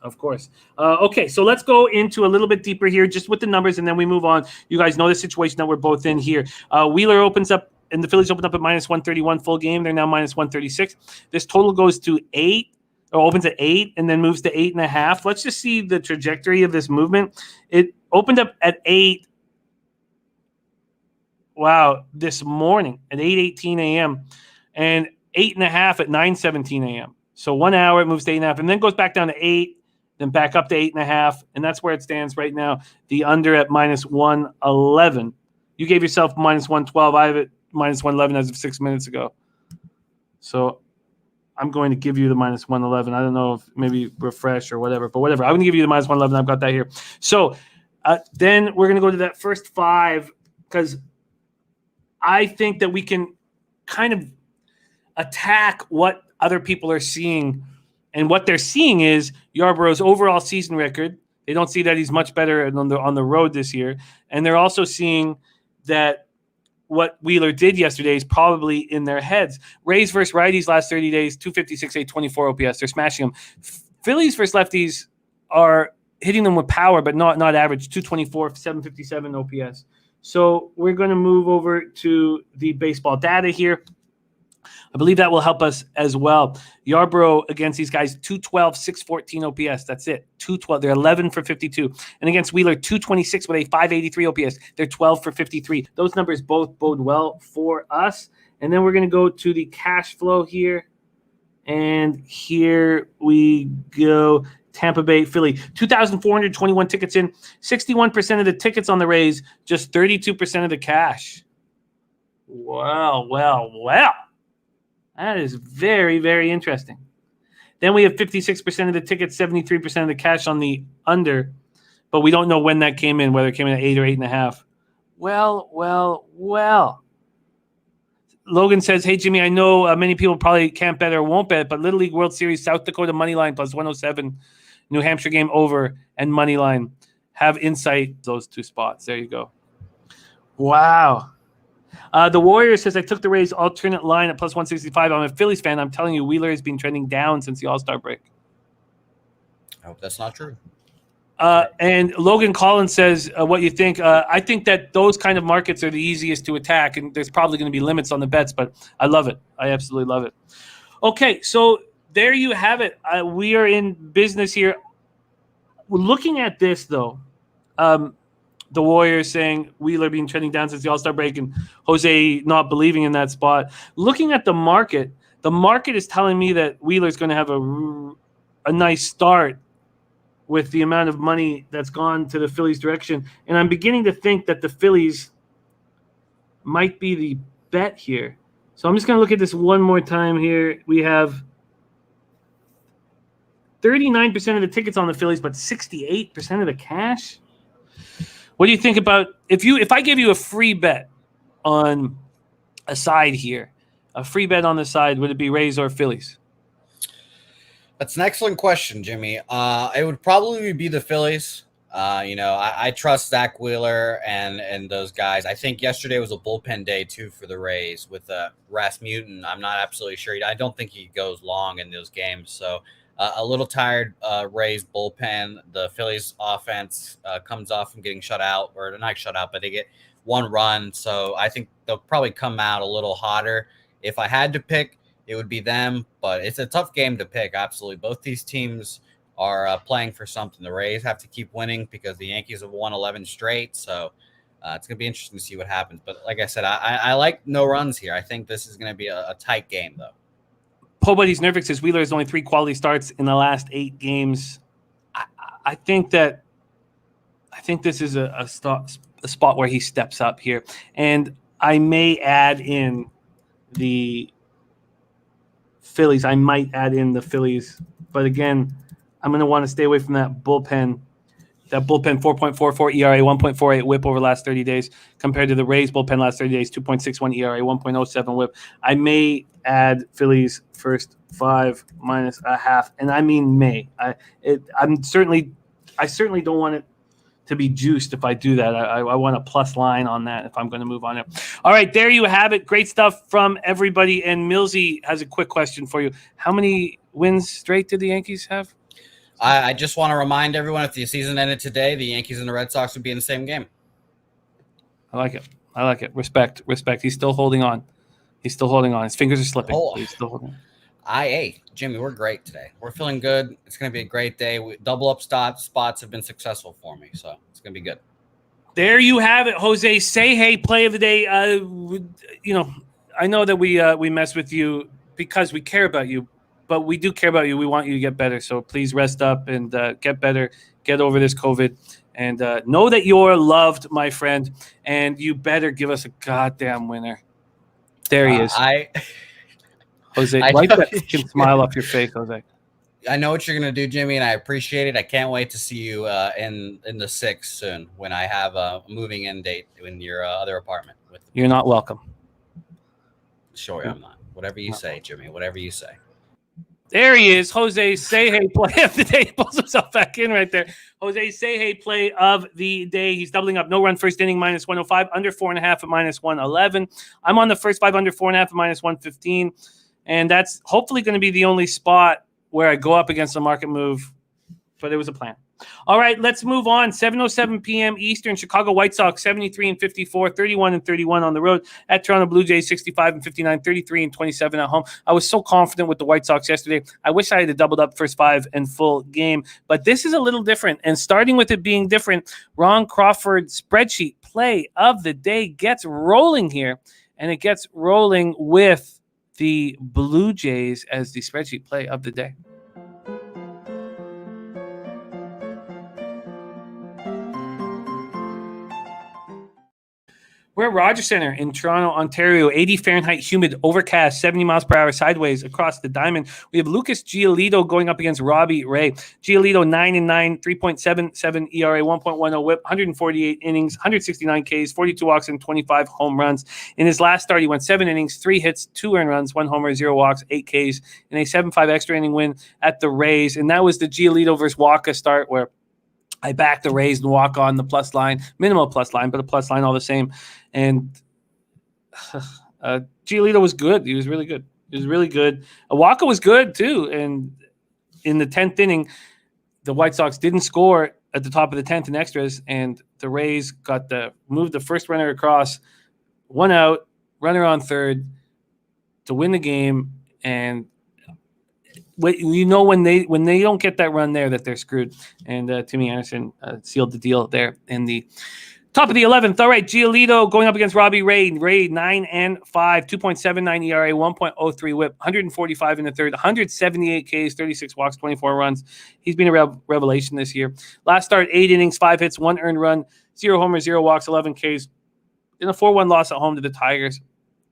Okay, so let's go into a little bit deeper here, just with the numbers, and then we move on. You guys know the situation that we're both in here. Wheeler opens up, and the Phillies open up at -131 full game. They're now -136. This total goes to 8. Or opens at 8 and then moves to 8.5. Let's just see the trajectory of this movement. It opened up at 8. Wow, this morning at 8:18 a.m. and 8.5 at 9:17 a.m. So 1 hour it moves to 8.5 and then goes back down to 8, then back up to 8.5, and that's where it stands right now. The under at -111. You gave yourself -112. I have it -111 as of 6 minutes ago. So I'm going to give you the -111. I don't know if maybe refresh or whatever, but whatever. I'm going to give you the -111. I've got that here. So then we're going to go to that first 5 because I think that we can kind of attack what other people are seeing. And what they're seeing is Yarbrough's overall season record. They don't see that he's much better on the road this year. And they're also seeing that what Wheeler did yesterday is probably in their heads. Rays versus righties last 30 days, 256, 824 OPS. They're smashing them. Phillies versus lefties are hitting them with power, but not average, 224, 757 OPS. So we're going to move over to the baseball data here. I believe that will help us as well. Yarbrough against these guys, 212, 614 OPS. That's it. 212. They're 11 for 52. And against Wheeler, 226 with a 583 OPS. They're 12 for 53. Those numbers both bode well for us. And then we're going to go to the cash flow here. And here we go. Tampa Bay, Philly, 2,421 tickets in. 61% of the tickets on the Rays, just 32% of the cash. Wow. That is very, very interesting. Then we have 56% of the tickets, 73% of the cash on the under, but we don't know when that came in, whether it came in at 8 or 8.5. Well. Logan says, hey, Jimmy, I know many people probably can't bet or won't bet, but Little League World Series, South Dakota money line plus 107, New Hampshire game over, and money line. Have insight, those 2 spots. There you go. Wow. The Warrior says, I took the Rays alternate line at plus 165. I'm a Phillies fan. I'm telling you, Wheeler has been trending down since the All-Star break. I hope that's not true. And Logan Collins says, what you think? I think that those kind of markets are the easiest to attack, and there's probably going to be limits on the bets, but I love it. I absolutely love it. Okay, so there you have it. We are in business here. Looking at this, though, the Warriors saying Wheeler being trending down since the All-Star break and Jose not believing in that spot. Looking at the market is telling me that Wheeler's going to have a nice start with the amount of money that's gone to the Phillies' direction. And I'm beginning to think that the Phillies might be the bet here. So I'm just going to look at this one more time here. We have 39% of the tickets on the Phillies, but 68% of the cash. What do you think about if I give you a free bet on a side here, a free bet on the side, would it be Rays or Phillies? That's an excellent question, Jimmy. It would probably be the Phillies. I trust Zach Wheeler and those guys. I think yesterday was a bullpen day too for the Rays with Rasmussen. I'm not absolutely sure. I don't think he goes long in those games. So a little tired Rays bullpen. The Phillies offense comes off from getting shut out, or not shut out, but they get one run. So I think they'll probably come out a little hotter. If I had to pick, it would be them, but it's a tough game to pick. Absolutely. Both these teams are playing for something. The Rays have to keep winning because the Yankees have won 11 straight. So it's going to be interesting to see what happens. But like I said, I like no runs here. I think this is going to be a tight game, though. Paul Buddy's Nervous says Wheeler has only 3 quality starts in the last 8 games. I think this is a spot where he steps up here. And I may add in the Phillies. I might add in the Phillies. But again, I'm going to want to stay away from that bullpen. That bullpen, 4.44 ERA, 1.48 whip over the last 30 days compared to the Rays bullpen last 30 days, 2.61 ERA, 1.07 whip. I may add Phillies first 5 minus a half, and I mean may. I certainly don't want it to be juiced if I do that. I want a plus line on that if I'm going to move on it. All right, there you have it. Great stuff from everybody. And Millsy has a quick question for you. How many wins straight did the Yankees have? I just want to remind everyone, if the season ended today, the Yankees and the Red Sox would be in the same game. I like it. Respect. He's still holding on. His fingers are slipping. He's still holding on. Jimmy, we're great today. We're feeling good. It's going to be a great day. Double up spots have been successful for me, so it's going to be good. There you have it, Jose. Say hey, play of the day. I know that we mess with you because we care about you, but we do care about you. We want you to get better. So please rest up and get better. Get over this COVID. And know that you're loved, my friend. And you better give us a goddamn winner. There he is. Jose, wipe that fucking smile off your face, Jose. I know what you're going to do, Jimmy, and I appreciate it. I can't wait to see you in the 6th soon when I have a moving in date in your other apartment. You're not welcome. Sure, I'm not. Whatever you say, Jimmy. Whatever you say. There he is. Jose, say hey, play of the day. He pulls himself back in right there. Jose, say hey, play of the day. He's doubling up. No run first inning, minus 105. Under 4.5 at minus 111. I'm on the first 5 under 4.5 at minus 115. And that's hopefully going to be the only spot where I go up against a market move. But it was a plan. All right, let's move on. 7:07 p.m. Eastern. Chicago White Sox 73-54, 31-31 on the road. At Toronto Blue Jays 65-59, 33-27 at home. I was so confident with the White Sox yesterday. I wish I had doubled up first 5 and full game, but this is a little different. And starting with it being different, Ron Crawford's spreadsheet play of the day gets rolling here, and it gets rolling with the Blue Jays as the spreadsheet play of the day. We're at Rogers Center in Toronto, Ontario. 80 Fahrenheit, humid, overcast, 70 miles per hour sideways across the diamond. We have Lucas Giolito going up against Robbie Ray. Giolito 9-9, 3.77 ERA, 1.10 WHIP, 148 innings, 169 Ks, 42 walks, and 25 home runs. In his last start, he went 7 innings, 3 hits, 2 earned runs, 1 homer, 0 walks, 8 Ks, and a 7-5 extra inning win at the Rays. And that was the Giolito versus Waka start where I backed the Rays and walk on the plus line, minimal plus line, but a plus line all the same. And Giolito was good. He was really good. Waka was good too. And in the 10th inning, the White Sox didn't score at the top of the 10th in extras, and the Rays moved the first runner across, 1 out, runner on third to win the game. And when they don't get that run there, that they're screwed. And Timmy Anderson sealed the deal there in the Top of the 11th. All right, Giolito going up against Robbie Ray. Ray 9-5, 2.79 ERA, 1.03 WHIP, 145 in the third, 178 Ks, 36 walks, 24 runs. He's been a revelation this year. Last start, 8 innings, 5 hits, 1 earned run, 0 homers, 0 walks, 11 Ks. In a 4-1 loss at home to the Tigers.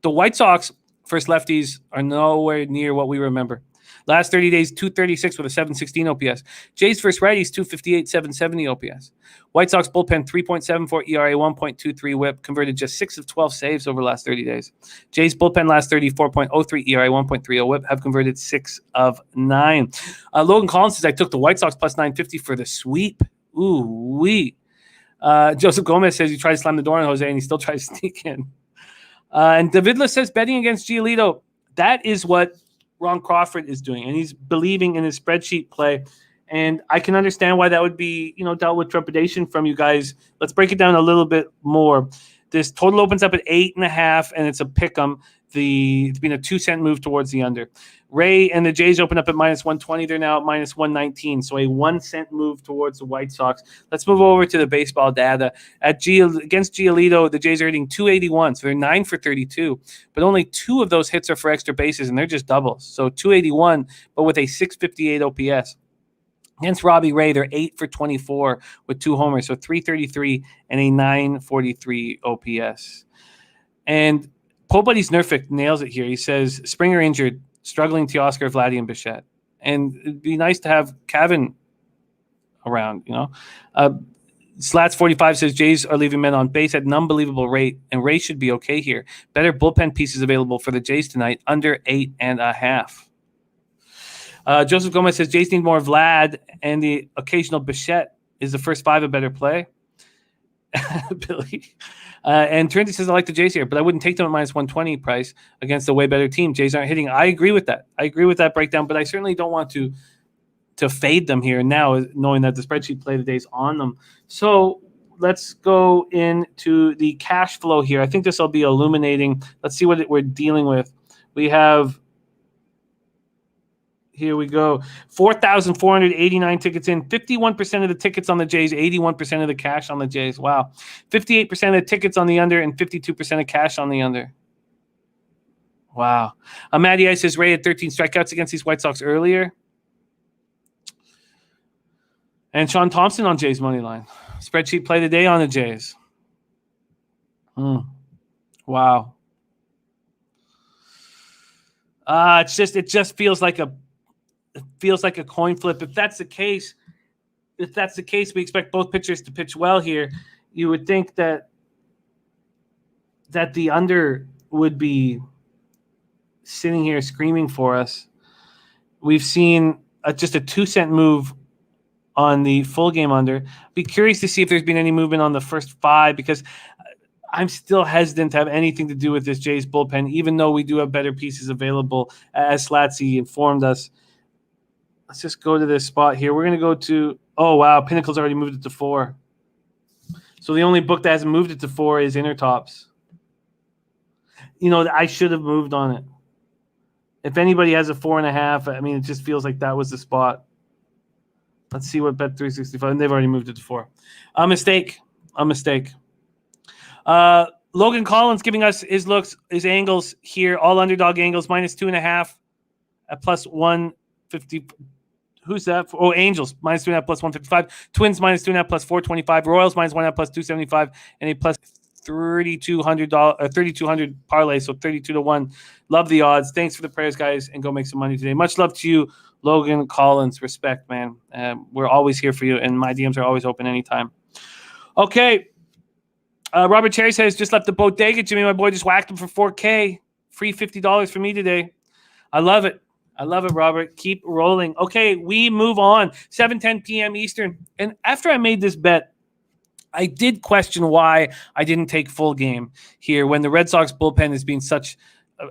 The White Sox, first lefties, are nowhere near what we remember. Last 30 days, 236 with a 716 OPS. Jays first righties, 258, 770 OPS. White Sox bullpen, 3.74 ERA, 1.23 WHIP, converted just 6 of 12 saves over the last 30 days. Jays bullpen last 30, 4.03 ERA, 1.30 WHIP, have converted 6 of 9. Logan Collins says, I took the White Sox plus 950 for the sweep. Ooh, wee. Joseph Gomez says he tried to slam the door on Jose and he still tries to sneak in. And Davidla says betting against Giolito, that is what Ron Crawford is doing, and he's believing in his spreadsheet play. And I can understand why that would be, dealt with trepidation from you guys. Let's break it down a little bit more. This total opens up at 8.5, and it's a pick'em. It's been a 2-cent move towards the under. Ray and the Jays open up at -120. They're now at -119, so a 1-cent move towards the White Sox. Let's move over to the baseball data. Against Giolito, the Jays are hitting 281, so they're 9 for 32, but only 2 of those hits are for extra bases, and they're just doubles. So 281, but with a 658 OPS. Against Robbie Ray, they're 8 for 24 with 2 homers, so 333 and a 943 OPS. And Poe Buddy's Nerfic nails it here. He says, Springer injured, struggling Teoscar, Vladdy, and Bichette. And it'd be nice to have Kevin around, Slats 45 says Jays are leaving men on base at an unbelievable rate, and Ray should be okay here. Better bullpen pieces available for the Jays tonight, under 8.5. Joseph Gomez says Jays need more Vlad, and the occasional Bichette. Is the first 5 a better play? Billy. And Trinity says, I like the Jays here, but I wouldn't take them at -120 price against a way better team. Jays aren't hitting. I agree with that. I agree with that breakdown, but I certainly don't want to fade them here now, knowing that the spreadsheet play today's on them. So let's go into the cash flow here. I think this will be illuminating. Let's see what we're dealing with. We have, here we go, 4,489 tickets in, 51% of the tickets on the Jays, 81% of the cash on the Jays. Wow. 58% of the tickets on the under and 52% of cash on the under. Wow. Matty Ice says Ray had 13 strikeouts against these White Sox earlier. And Sean Thompson on Jays money line. Spreadsheet play today on the Jays. Wow. It just feels like a coin flip. If that's the case, we expect both pitchers to pitch well here. You would think that the under would be sitting here screaming for us. We've seen just a 2-cent move on the full game under. Be curious to see if there's been any movement on the first 5, because I'm still hesitant to have anything to do with this Jays bullpen, even though we do have better pieces available, as Slatsy informed us. Let's just go to this spot here. We're going to go to, oh, wow, Pinnacle's already moved it to 4. So the only book that hasn't moved it to 4 is Intertops. I should have moved on it. If anybody has a 4.5, it just feels like that was the spot. Let's see what Bet365, and they've already moved it to 4. A mistake. Logan Collins giving us his angles here, all underdog angles, -2.5 at +150. Who's that? Oh, Angels, -2.5 +155. Twins, -2.5 +425. Royals, -1.5 +275. And a $3,200 parlay, so 32-1. Love the odds. Thanks for the prayers, guys, and go make some money today. Much love to you, Logan Collins. Respect, man. We're always here for you, and my DMs are always open anytime. Okay. Robert Cherry says, just left the bodega. Jimmy, my boy, just whacked him for $4K. Free $50 for me today. I love it, Robert. Keep rolling. Okay, we move on. 7:10 p.m. Eastern. And after I made this bet, I did question why I didn't take full game here when the Red Sox bullpen has been such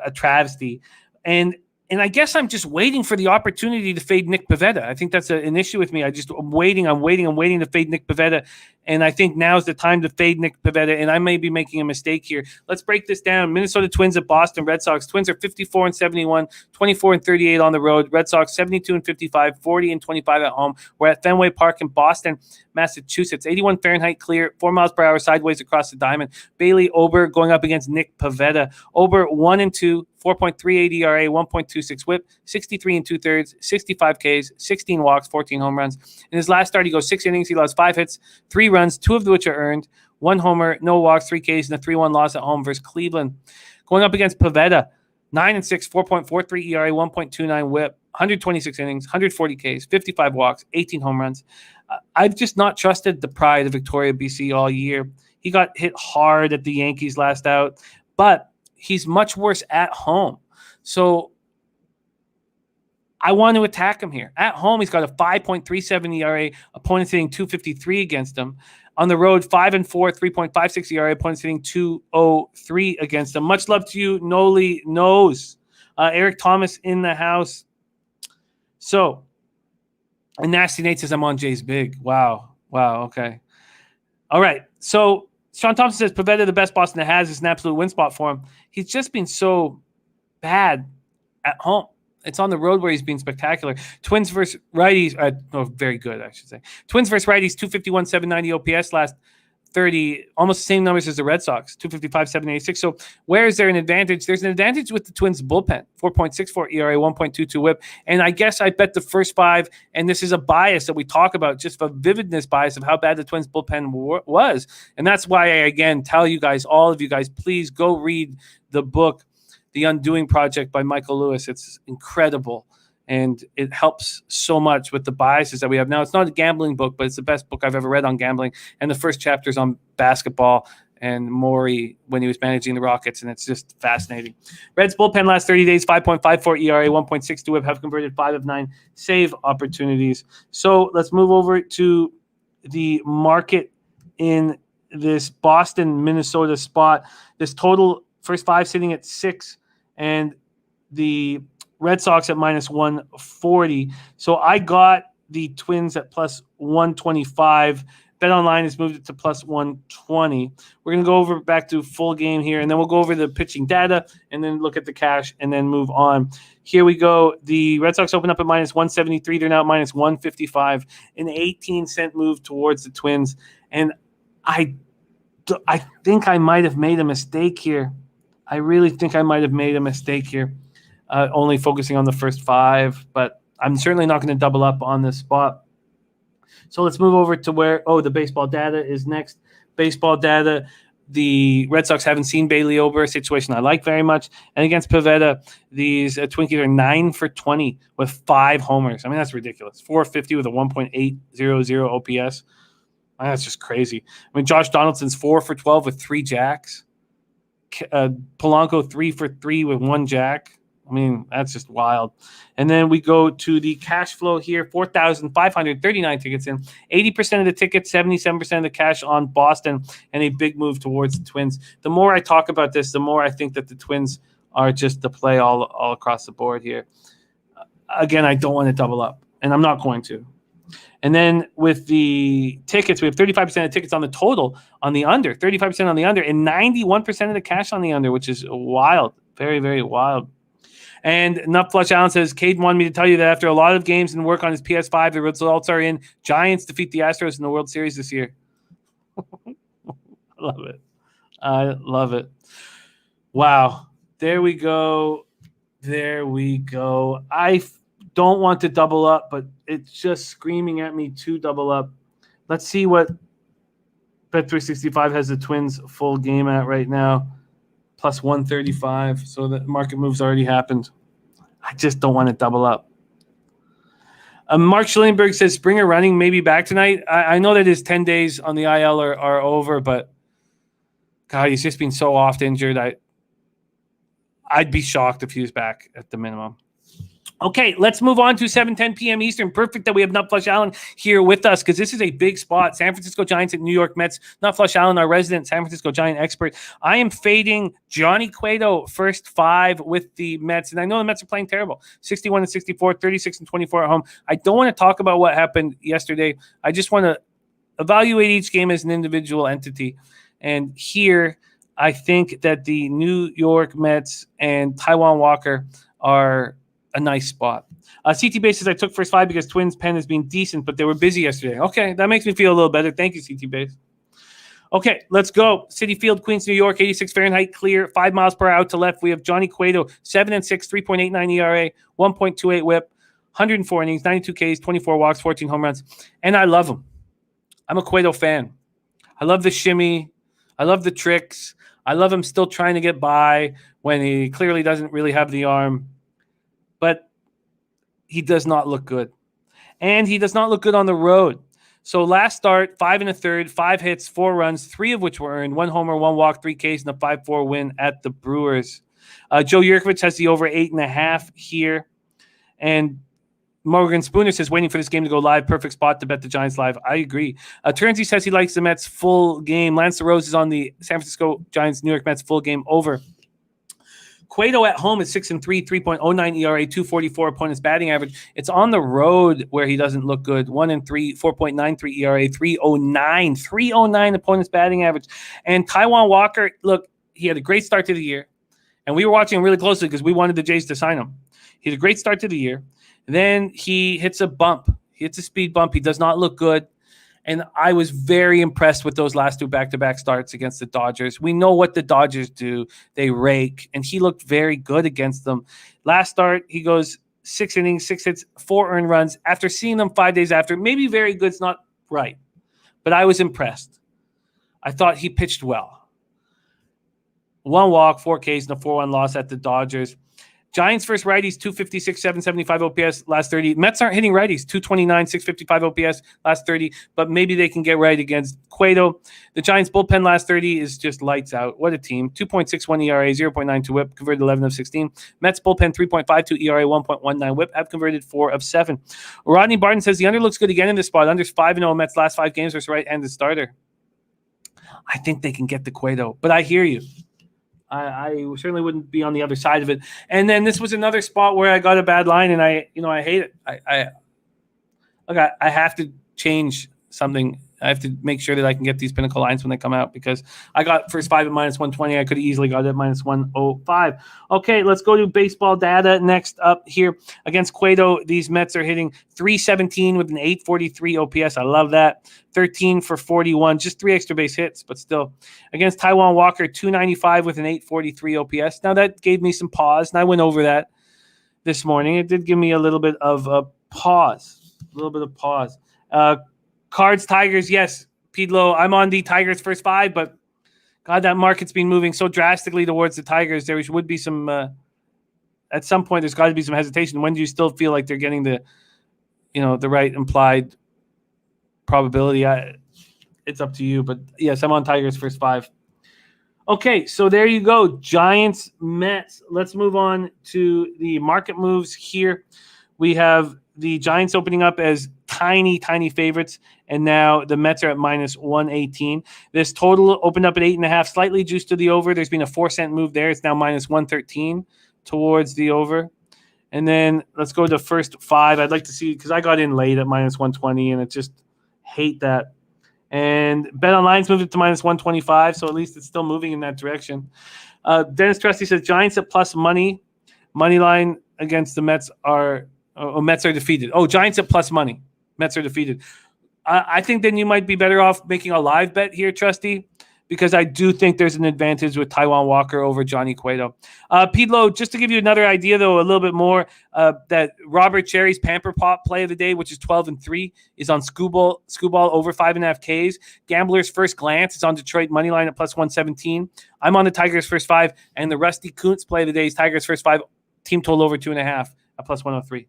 a travesty. And I guess I'm just waiting for the opportunity to fade Nick Pivetta. I think that's an issue with me. I'm waiting to fade Nick Pivetta. And I think now's the time to fade Nick Pivetta, and I may be making a mistake here. Let's break this down. Minnesota Twins at Boston Red Sox. Twins are 54-71, 24-38 on the road. Red Sox 72-55, 40-25 at home. We're at Fenway Park in Boston, Massachusetts. 81 Fahrenheit clear, 4 miles per hour sideways across the diamond. Bailey Ober going up against Nick Pivetta. Ober 1-2, 4.38 ERA, 1.26 WHIP, 63 2/3, 65 Ks, 16 walks, 14 home runs. In his last start, he goes 6 innings. He lost 5 hits, 3 runs, 2 of which are earned, 1 homer, no walks, 3 Ks, and a 3-1 loss at home versus Cleveland. Going up against Pivetta, 9-6, 4.43 ERA, 1.29 WHIP, 126 innings, 140 Ks, 55 walks, 18 home runs. I've just not trusted the pride of Victoria, BC all year. He got hit hard at the Yankees last out, but he's much worse at home. So I want to attack him here. At home, he's got a 5.37 ERA, opponents hitting 253 against him. On the road, 5-4, 3.56 ERA, opponents hitting 203 against him. Much love to you, Noli knows. Eric Thomas in the house. So, and Nasty Nate says, I'm on Jay's big. Wow. Okay. All right. So, Sean Thompson says, Pivetta, the best Boston has, is an absolute win spot for him. He's just been so bad at home. It's on the road where he's been spectacular. Twins versus righties, very good, I should say. Twins versus righties, 251, 790 OPS last 30, almost the same numbers as the Red Sox, 255, 786. So where is there an advantage? There's an advantage with the Twins bullpen, 4.64 ERA, 1.22 WHIP. And I guess I bet the first 5, and this is a bias that we talk about, just a vividness bias of how bad the Twins bullpen was. And that's why I, again, tell you guys, all of you guys, please go read the book, The Undoing Project by Michael Lewis. It's incredible. And it helps so much with the biases that we have now. It's not a gambling book, but it's the best book I've ever read on gambling. And the first chapter is on basketball and Morey when he was managing the Rockets, and it's just fascinating. Reds bullpen last 30 days, 5.54 ERA, 1.62 WHIP, have converted 5 of 9 save opportunities. So let's move over to the market in this Boston-Minnesota spot. This total, first 5 sitting at 6, and the Red Sox at minus 140. So I got the Twins at plus 125. BetOnline has moved it to plus 120. We're going to go over back to full game here, and then we'll go over the pitching data and then look at the cash and then move on. Here we go. The Red Sox open up at minus 173. They're now at minus 155, an 18-cent move towards the Twins. And I think I might have made a mistake here. I really think I might have made a mistake here. Only focusing on the first 5, but I'm certainly not going to double up on this spot. So let's move over to where, the baseball data is next. Baseball data, the Red Sox haven't seen Bailey Ober, a situation I like very much. And against Pivetta, these Twinkies are 9 for 20 with 5 homers. I mean, that's ridiculous. 450 with a 1.800 OPS. That's just crazy. I mean, Josh Donaldson's 4 for 12 with 3 jacks. Polanco 3 for 3 with 1 jack. I mean, that's just wild. And then we go to the cash flow here, 4,539 tickets in. 80% of the tickets, 77% of the cash on Boston, and a big move towards the Twins. The more I talk about this, the more I think that the Twins are just the play all across the board here. Again, I don't want to double up, and I'm not going to. And then with the tickets, we have 35% of tickets on the total on the under, 35% on the under, and 91% of the cash on the under, which is wild. Very, very wild. And Nut Flush Allen says, Cade wanted me to tell you that after a lot of games and work on his PS5, the results are in. Giants defeat the Astros in the World Series this year. Love it. I love it. Wow. There we go. I don't want to double up, but it's just screaming at me to double up. Let's see what Bet365 has the Twins full game at right now. Plus 135. So the market move's already happened. I just don't want to double up. Mark Schillingberg says Springer running maybe back tonight. I know that his 10 days on the IL are over, but God, he's just been so oft injured. I'd be shocked if he was back at the minimum. Okay, let's move on to 7:10 p.m. Eastern. Perfect that we have Nut Flush Allen here with us because this is a big spot. San Francisco Giants at New York Mets. Nut Flush Allen, our resident San Francisco Giant expert. I am fading Johnny Cueto first 5 with the Mets, and I know the Mets are playing terrible. 61-64, 36-24 at home. I don't want to talk about what happened yesterday. I just want to evaluate each game as an individual entity. And here, I think that the New York Mets and Taijuan Walker are a nice spot. CT Base says I took first 5 because Twins pen has been decent, but they were busy yesterday. Okay, that makes me feel a little better. Thank you, CT Base. Okay, let's go. Citi Field, Queens, New York, 86 Fahrenheit, clear, 5 miles per hour to left. We have Johnny Cueto, 7-6, 3.89 ERA, 1.28 WHIP, 104 innings, 92 Ks, 24 walks, 14 home runs, and I love him. I'm a Cueto fan. I love the shimmy. I love the tricks. I love him still trying to get by when he clearly doesn't really have the arm. But he does not look good. And he does not look good on the road. So last start, 5 1/3, 5 hits, 4 runs, 3 of which were earned, 1 homer, 1 walk, 3 Ks, and a 5-4 win at the Brewers. Joe Yurkovich has the over 8.5 here. And Morgan Spooner says, waiting for this game to go live. Perfect spot to bet the Giants live. I agree. Turnsey says he likes the Mets full game. Lance LaRose is on the San Francisco Giants, New York Mets full game over. Cueto at home is 6-3, 3.09 ERA, 244 opponent's batting average. It's on the road where he doesn't look good. 1-3, 4.93 ERA, 309 opponent's batting average. And Taijuan Walker, look, he had a great start to the year. And we were watching him really closely because we wanted the Jays to sign him. He had a great start to the year. Then he hits a bump. He hits a speed bump. He does not look good. And I was very impressed with those last 2 back-to-back starts against the Dodgers. We know what the Dodgers do. They rake. And he looked very good against them. Last start, he goes 6 innings, 6 hits, 4 earned runs. After seeing them 5 days after, maybe very good's not right. But I was impressed. I thought he pitched well. 1 walk, 4 Ks, and a 4-1 loss at the Dodgers. Giants versus righties, 256, 775 OPS last 30. Mets aren't hitting righties, 229, 655 OPS last 30, but maybe they can get right against Cueto. The Giants bullpen last 30 is just lights out. What a team. 2.61 ERA, 0.92 WHIP, converted 11 of 16. Mets bullpen 3.52 ERA, 1.19 WHIP, have converted 4 of 7. Rodney Barton says the under looks good again in this spot. Under's 5-0 Mets last 5 games versus right-handed starter. I think they can get the Cueto, but I hear you. I certainly wouldn't be on the other side of it. And then this was another spot where I got a bad line, and I hate it. I have to change something. I have to make sure that I can get these pinnacle lines when they come out because I got first 5 at -120. I could have easily got it at -105. Okay, let's go to baseball data next up here. Against Cueto, these Mets are hitting 317 with an 843 OPS. I love that. 13 for 41, just 3 extra base hits, but still. Against Taijuan Walker, 295 with an 843 OPS. Now that gave me some pause, and I went over that this morning. It did give me a little bit of a pause. Cards, Tigers, yes, Pedlo, I'm on the Tigers first 5, but God, that market's been moving so drastically towards the Tigers. There would be some, at some point, there's got to be some hesitation. When do you still feel like they're getting the right implied probability? It's up to you, but yes, I'm on Tigers first 5. Okay, so there you go. Giants, Mets. Let's move on to the market moves here. We have the Giants opening up as tiny favorites, and now the Mets are at -118. This total opened up at 8.5, slightly juiced to the over. There's been a 4-cent move there. It's now -113 towards the over. And then let's go to the first 5. I'd like to see, because I got in late at -120, and I just hate that. And Bet Online's moved it to -125, so at least it's still moving in that direction. Dennis Trusty says Giants at plus money. Money line against the Mets are Mets are defeated. Oh, Giants at plus money. Mets are defeated. I think then you might be better off making a live bet here, Trusty, because I do think there's an advantage with Taijuan Walker over Johnny Cueto. Pedlo, just to give you another idea, though, a little bit more, that Robert Cherry's Pamper Pop play of the day, which is 12-3, is on Skubal over 5.5 Ks. Gambler's First Glance is on Detroit Moneyline at plus 117. I'm on the Tigers first 5, and the Rusty Kuntz play of the day is Tigers first 5, team total over 2.5 at plus 103.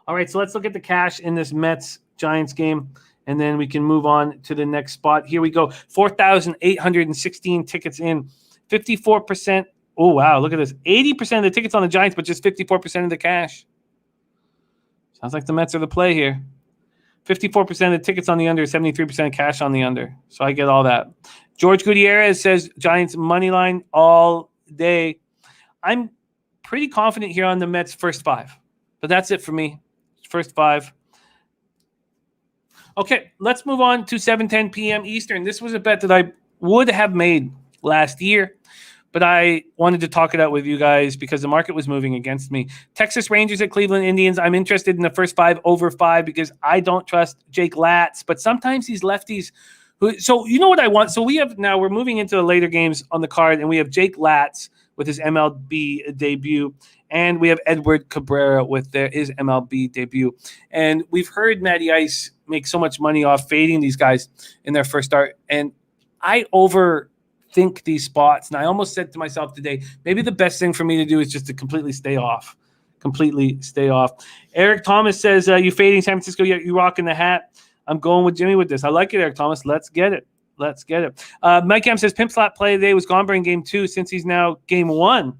All right, so let's look at the cash in this Mets-Giants game, and then we can move on to the next spot. Here we go. 4,816 tickets in. 54%. Oh, wow, look at this. 80% of the tickets on the Giants, but just 54% of the cash. Sounds like the Mets are the play here. 54% of the tickets on the under, 73% of cash on the under. So I get all that. George Gutierrez says Giants money line all day. I'm pretty confident here on the Mets first 5, but that's it for me. First 5. Okay, let's move on to 7:10 p.m. Eastern. This was a bet that I would have made last year, but I wanted to talk it out with you guys because the market was moving against me. Texas Rangers at Cleveland Indians. I'm interested in the first 5 over 5 because I don't trust Jake Latz, but sometimes these lefties so you know what I want? So we're moving into the later games on the card, and we have Jake Latz with his MLB debut, and we have Edward Cabrera with his MLB debut. And we've heard Matty Ice make so much money off fading these guys in their first start, and I overthink these spots. And I almost said to myself today, maybe the best thing for me to do is just to completely stay off. Eric Thomas says, you fading San Francisco, yet you rocking the hat. I'm going with Jimmy with this. I like it, Eric Thomas. Let's get it. Mike M says, Pimp Slap play today was Gomber in game 2 since he's now game 1.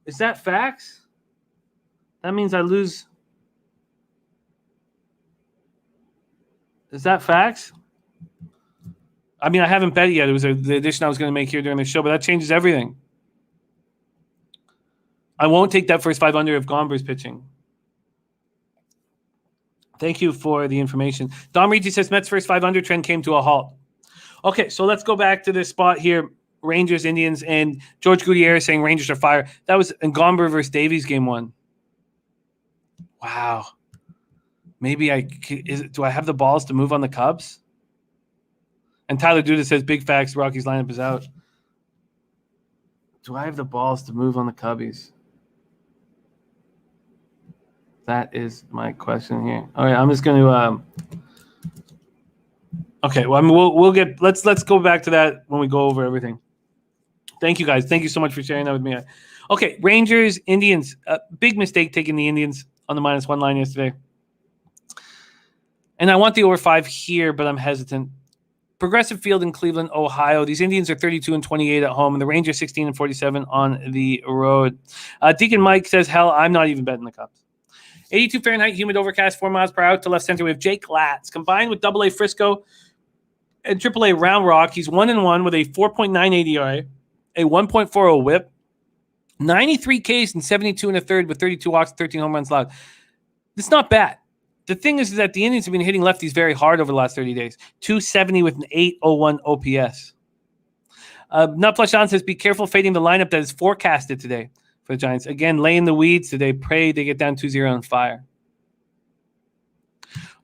Is that facts? That means I lose. Is that facts? I mean, I haven't bet it yet. It was the addition I was going to make here during the show, but that changes everything. I won't take that first 5 under if Gomber's pitching. Thank you for the information. Dom Ricci says Mets first 5 under trend came to a halt. Okay, so let's go back to this spot here. Rangers, Indians, and George Gutierrez saying Rangers are fire. That was in Gomber versus Davies game 1. Wow. Maybe do I have the balls to move on the Cubs? And Tyler Duda says big facts, Rockies lineup is out. Do I have the balls to move on the Cubbies? That is my question here. All right, I'm just going to. Okay, well, I mean, we'll get. Let's go back to that when we go over everything. Thank you guys. Thank you so much for sharing that with me. Okay, Rangers, Indians. Big mistake taking the Indians on the -1 line yesterday. And I want the over 5 here, but I'm hesitant. Progressive Field in Cleveland, Ohio. These Indians are 32-28 at home, and the Rangers 16-47 on the road. Deacon Mike says, "Hell, I'm not even betting the Cubs." 82 Fahrenheit, humid overcast, 4 miles per hour to left center. We have Jake Latz combined with AA Frisco and AAA Round Rock. He's 1-1 with a 4.98 ERA, a 1.40 WHIP, 93 Ks and 72 and a third with 32 walks, 13 home runs allowed. It's not bad. The thing is that the Indians have been hitting lefties very hard over the last 30 days. 270 with an 801 OPS. Nutflush on says, be careful fading the lineup that is forecasted today for the Giants. Again, lay in the weeds today. Pray they get down 2-0 and fire.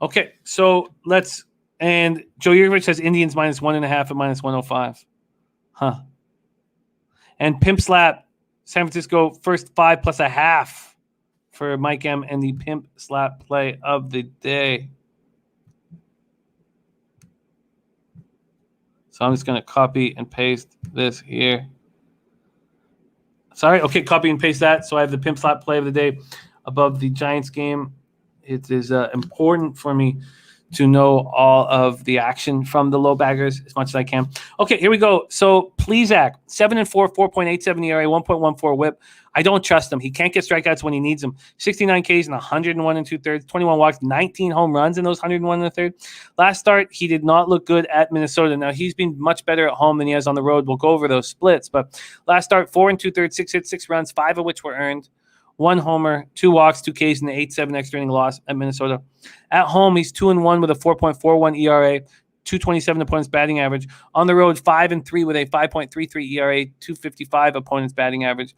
Okay, so let's – and Joe Yurkovich says Indians -1.5 at -105. Huh. And Pimp Slap, San Francisco, first 5 plus a half for Mike M and the Pimp Slap play of the day. So I'm just going to copy and paste this here. Sorry. Okay, copy and paste that. So I have the Pimp Slap play of the day above the Giants game. It is important for me to know all of the action from the low baggers as much as I can. Okay, here we go. So Plesac, 7-4, 4.87 ERA, 1.14 WHIP. I don't trust him. He can't get strikeouts when he needs them. 69 Ks and 101 2/3, 21 walks, 19 home runs in those 101 1/3. Last start, he did not look good at Minnesota. Now, he's been much better at home than he has on the road. We'll go over those splits. But last start, 4 2/3, 6 hits, 6 runs, 5 of which were earned. 1 homer, 2 walks, 2 Ks, and an 8-7 extra inning loss at Minnesota. At home, he's 2-1 with a 4.41 ERA, 227 opponent's batting average. On the road, 5-3 with a 5.33 ERA, 255 opponent's batting average.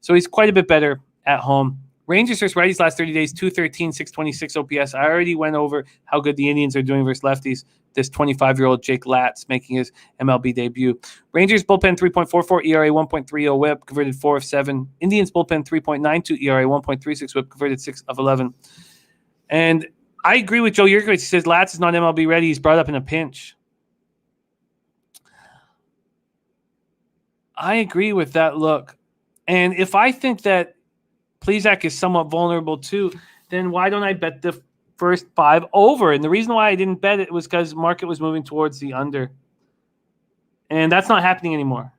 So he's quite a bit better at home. Rangers versus righties last 30 days, 213, 626 OPS. I already went over how good the Indians are doing versus lefties. This 25-year-old Jake Latz making his MLB debut. Rangers bullpen 3.44 ERA, 1.30 WHIP, converted 4 of 7. Indians bullpen 3.92 ERA, 1.36 WHIP, converted 6 of 11. And I agree with Joe Yurkovich. He says Latz is not MLB ready. He's brought up in a pinch. I agree with that look. And if I think that Plesac is somewhat vulnerable too, then why don't I bet the first 5 over? And the reason why I didn't bet it was because market was moving towards the under. And that's not happening anymore.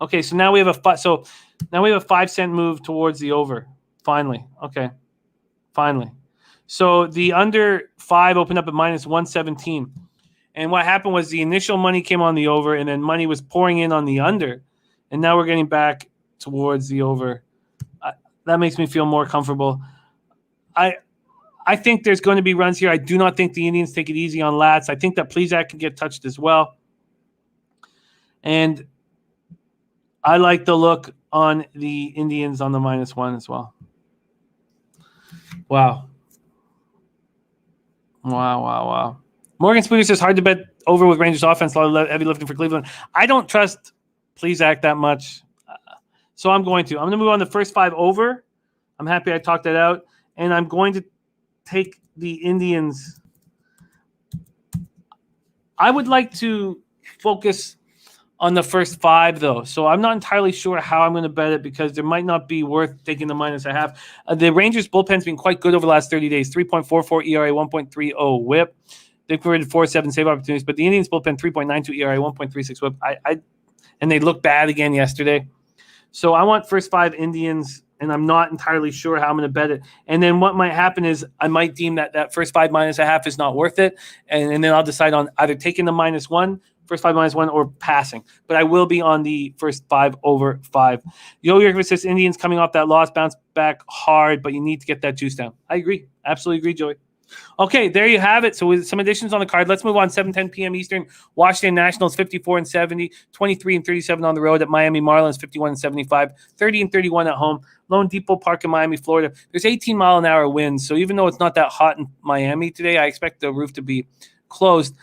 Okay, so now we have a 5-cent move towards the over. Finally. Okay. Finally. So the under 5 opened up at -117. And what happened was the initial money came on the over, and then money was pouring in on the under. And now we're getting back towards the over. That makes me feel more comfortable. I I think there's going to be runs here. I do not think the Indians take it easy on Lats. I think that Plesac can get touched as well. And I like the look on the Indians on the -1 as well. Wow. Morgan Spooner says, hard to bet over with Rangers offense. A lot of heavy lifting for Cleveland. I don't trust Plesac that much. So I'm going to move on the first 5 over. I'm happy I talked that out. And I'm going to take the Indians. I would like to focus on the first 5, though. So I'm not entirely sure how I'm going to bet it because there might not be worth taking the -1/2. The Rangers bullpen's been quite good over the last 30 days. 3.44 ERA, 1.30 whip. They've converted 4-7 save opportunities, but the Indians bullpen 3.92 ERA, 1.36 whip. And they look bad again yesterday. So I want first 5 Indians, and I'm not entirely sure how I'm going to bet it. And then what might happen is I might deem that first 5 -1/2 is not worth it, and then I'll decide on either taking the -1, first 5 -1, or passing. But I will be on the first 5 over 5. Yo Yerkovich says Indians coming off that loss, bounce back hard, but you need to get that juice down. I agree. Absolutely agree, Joey. Okay, there you have it. So with some additions on the card, let's move on. 7:10 p.m. Eastern. Washington Nationals 54-70, 23-37 on the road at Miami Marlins 51-75, 30-31 at home. Lone Depot Park in Miami, Florida. There's 18-mile-an-hour winds, so even though it's not that hot in Miami today, I expect the roof to be closed.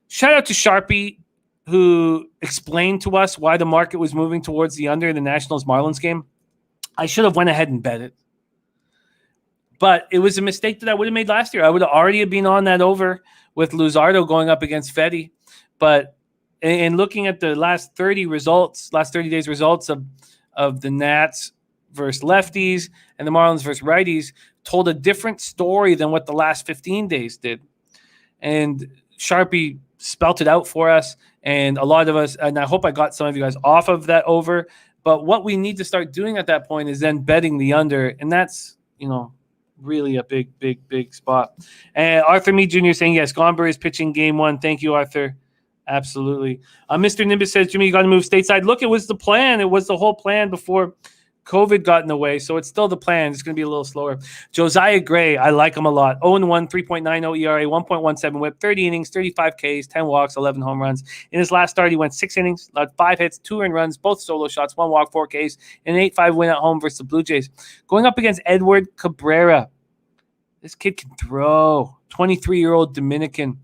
Shout out to Sharpie, who explained to us why the market was moving towards the under in the Nationals Marlins game. I should have went ahead and bet it. But it was a mistake that I would have made last year. I would have already been on that over with Luzardo going up against Fetty. But in looking at the last 30 days results of the Nats versus lefties and the Marlins versus righties, told a different story than what the last 15 days did. And Sharpie spelt it out for us. And a lot of us, and I hope I got some of you guys off of that over. But what we need to start doing at that point is then betting the under. And that's, really a big spot. And Arthur Mead Jr. saying, yes, Gomber is pitching game 1. Thank you, Arthur. Absolutely. Mr. Nimbus says, Jimmy, you got to move stateside. Look, it was the plan. It was the whole plan before COVID got in the way. So it's still the plan. It's going to be a little slower. Josiah Gray, I like him a lot. 0-1, 3.90 ERA, 1.17 whip, 30 innings, 35 Ks, 10 walks, 11 home runs. In his last start, he went 6 innings, allowed 5 hits, 2 earned runs, both solo shots, 1 walk, 4 Ks, and an 8-5 win at home versus the Blue Jays. Going up against Edward Cabrera. This kid can throw. 23-year-old Dominican.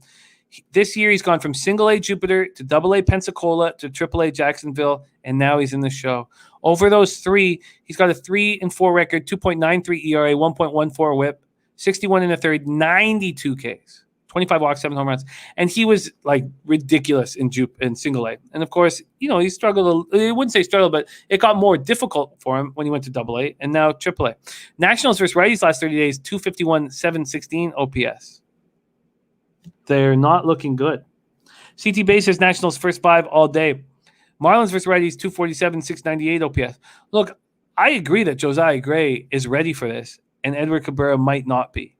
This year, he's gone from single-A Jupiter to double-A Pensacola to triple-A Jacksonville, and now he's in the show. Over those 3, he's got a 3-4 record, 2.93 ERA, 1.14 whip, 61 in the third, 92 Ks, 25 walks, 7 home runs. And he was like ridiculous in single-A. And of course, he struggled. I wouldn't say struggled, but it got more difficult for him when he went to double-A and now triple-A. Nationals versus righties last 30 days, 251, 716 OPS. They're not looking good. CT Base says Nationals first 5 all day. Marlins versus righties, 247, 698 OPS. Look, I agree that Josiah Gray is ready for this, and Edward Cabrera might not be.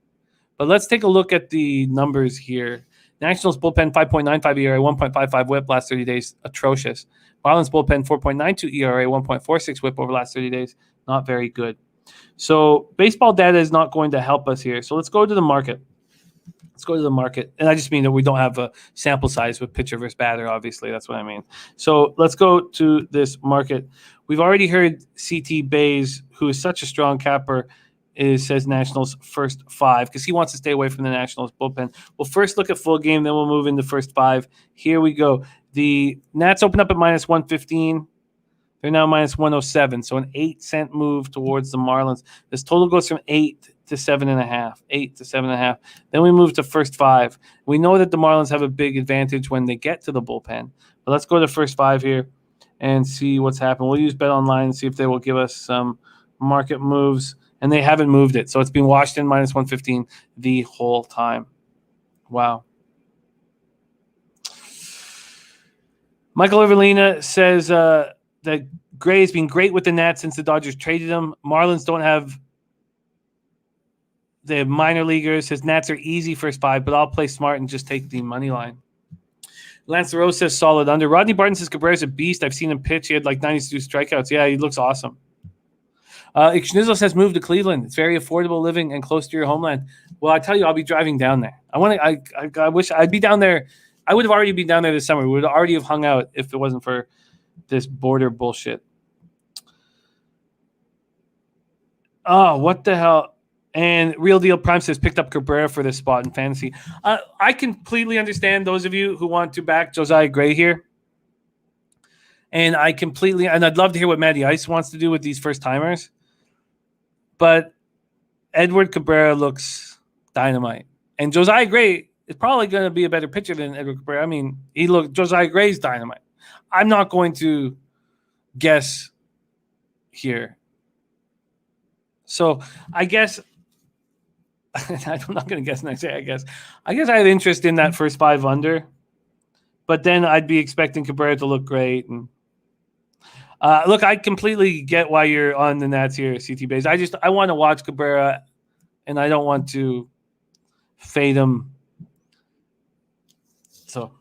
But let's take a look at the numbers here. Nationals bullpen, 5.95 ERA, 1.55 whip last 30 days. Atrocious. Marlins bullpen, 4.92 ERA, 1.46 whip over the last 30 days. Not very good. So baseball data is not going to help us here. So let's go to the market. And I just mean that we don't have a sample size with pitcher versus batter, obviously. That's what I mean. So let's go to this market. We've already heard CT Bays, who is such a strong capper, says Nationals first 5 because he wants to stay away from the Nationals bullpen. We'll first look at full game, then we'll move into first 5. Here we go. The Nats open up at -115. They're now -107, so an 8-cent move towards the Marlins. This total goes from 8 to 7.5, 8 to 7.5. Then we move to first 5. We know that the Marlins have a big advantage when they get to the bullpen. But let's go to first 5 here and see what's happened. We'll use Bet Online and see if they will give us some market moves. And they haven't moved it. So it's been Washington -115 the whole time. Wow. Michael Evelina says that Gray has been great with the Nats since the Dodgers traded him. Marlins don't have the minor leaguers. His Nats are easy first 5, but I'll play smart and just take the money line. Lance LaRose says solid under. Rodney Barton says Cabrera's a beast. I've seen him pitch. He had like 92 strikeouts. Yeah, he looks awesome. Schnizzle says move to Cleveland. It's very affordable living and close to your homeland. Well, I tell you, I'll be driving down there. I wish I'd be down there. I would have already been down there this summer. We would already have hung out if it wasn't for this border bullshit. Oh, what the hell? And Real Deal Prime says picked up Cabrera for this spot in fantasy. I completely understand those of you who want to back Josiah Gray here. And I'd love to hear what Matty Ice wants to do with these first timers. But Edward Cabrera looks dynamite. And Josiah Gray is probably going to be a better pitcher than Edward Cabrera. I mean, Josiah Gray's dynamite. I'm not going to guess here. So I guess I'm not going to guess next day, I guess I have interest in that first 5 under. But then I'd be expecting Cabrera to look great. And look, I completely get why you're on the Nats here, CT Base. I want to watch Cabrera, and I don't want to fade him. So,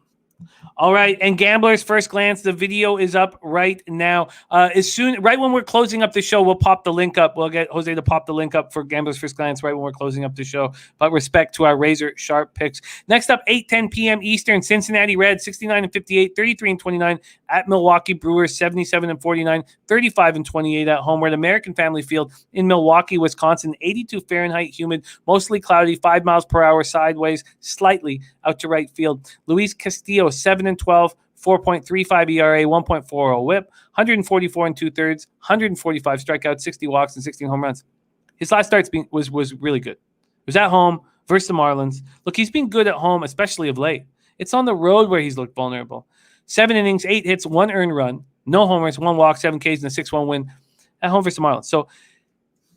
all right. And Gamblers First Glance, the video is up right now. Right when we're closing up the show, we'll pop the link up. We'll get Jose to pop the link up for Gamblers First Glance right when we're closing up the show. But respect to our razor sharp picks. Next up, 8:10 p.m. Eastern, Cincinnati Reds 69-58, 33-29 at Milwaukee Brewers 77-49, 35-28 at home. We're at American Family Field in Milwaukee, Wisconsin. 82 Fahrenheit, humid, mostly cloudy, 5 miles per hour sideways, slightly out to right field. Luis Castillo 7-12, 4.35 ERA, 1.40 WHIP, 144 and 2/3, 145 strikeouts, 60 walks, and 16 home runs. His last start was really good. It was at home versus the Marlins. Look, he's been good at home, especially of late. It's on the road where he's looked vulnerable. 7 innings, 8 hits, 1 earned run, no homers, 1 walk, 7 Ks, and a 6-1 win at home versus the Marlins. So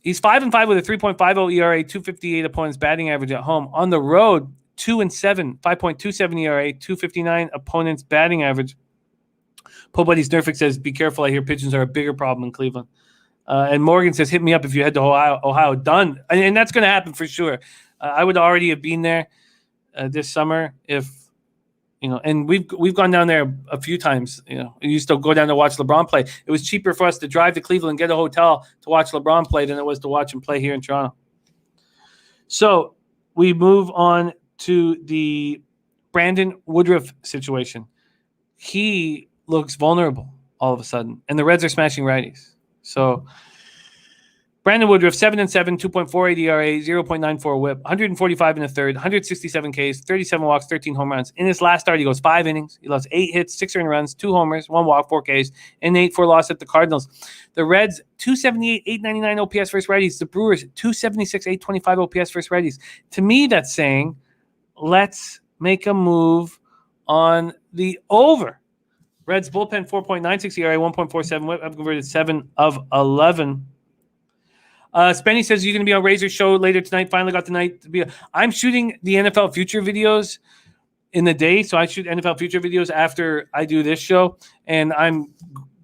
he's 5-5 with a 3.50 ERA, 258 opponents batting average at home. On the road, 2-7, 5.27 ERA, 259 opponents batting average. Po Buddy's Nerfic says, be careful. I hear pigeons are a bigger problem in Cleveland. And Morgan says, hit me up if you head to Ohio. Done. And that's going to happen for sure. I would already have been there this summer if, and we've gone down there a few times. We used to go down to watch LeBron play. It was cheaper for us to drive to Cleveland and get a hotel to watch LeBron play than it was to watch him play here in Toronto. So we move on to the Brandon Woodruff situation. He looks vulnerable all of a sudden, and the Reds are smashing righties. So Brandon Woodruff, 7-7, 2.48 ERA, 0.94 WHIP, 145 and a third, 167 Ks, 37 walks, 13 home runs. In his last start, he goes 5 innings. He lost 8 hits, 6 earned runs, 2 homers, 1 walk, 4 Ks, and 8-4 loss at the Cardinals. The Reds, 278, 899 OPS versus righties. The Brewers, 276, 825 OPS versus righties. To me, that's saying, let's make a move on the over. Reds bullpen 4.96 ERA, 1.47 WHIP. I've converted 7 of 11. Spenny says you're going to be on Razor's show later tonight. Finally got the night to be. I'm shooting the NFL future videos in the day, so I shoot NFL future videos after I do this show, and I'm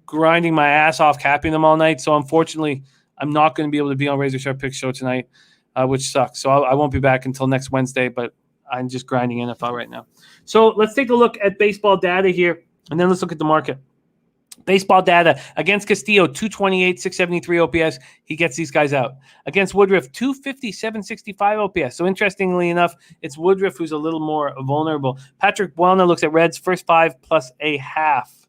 grinding my ass off capping them all night. So unfortunately, I'm not going to be able to be on Razor Sharp Picks show tonight, which sucks. So I won't be back until next Wednesday, but I'm just grinding NFL right now. So let's take a look at baseball data here, and then let's look at the market. Baseball data against Castillo, 228, 673 OPS. He gets these guys out. Against Woodruff, 250, 765 OPS. So interestingly enough, it's Woodruff who's a little more vulnerable. Patrick Buelna looks at Reds first 5 plus a half.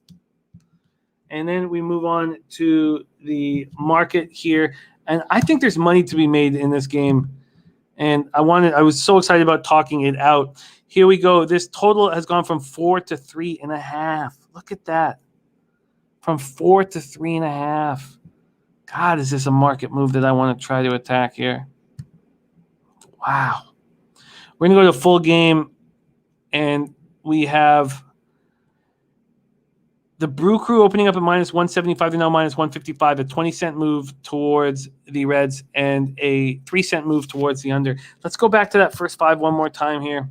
And then we move on to the market here. And I think there's money to be made in this game. And I was so excited about talking it out. Here we go. This total has gone from 4 to 3.5. Look at that. From 4 to 3.5. God, is this a market move that I want to try to attack here? Wow. We're going to go to full game, and we have the Brew Crew opening up at minus 175 to now minus 155, a 20-cent move towards the Reds and a 3-cent move towards the under. Let's go back to that first 5 one more time here.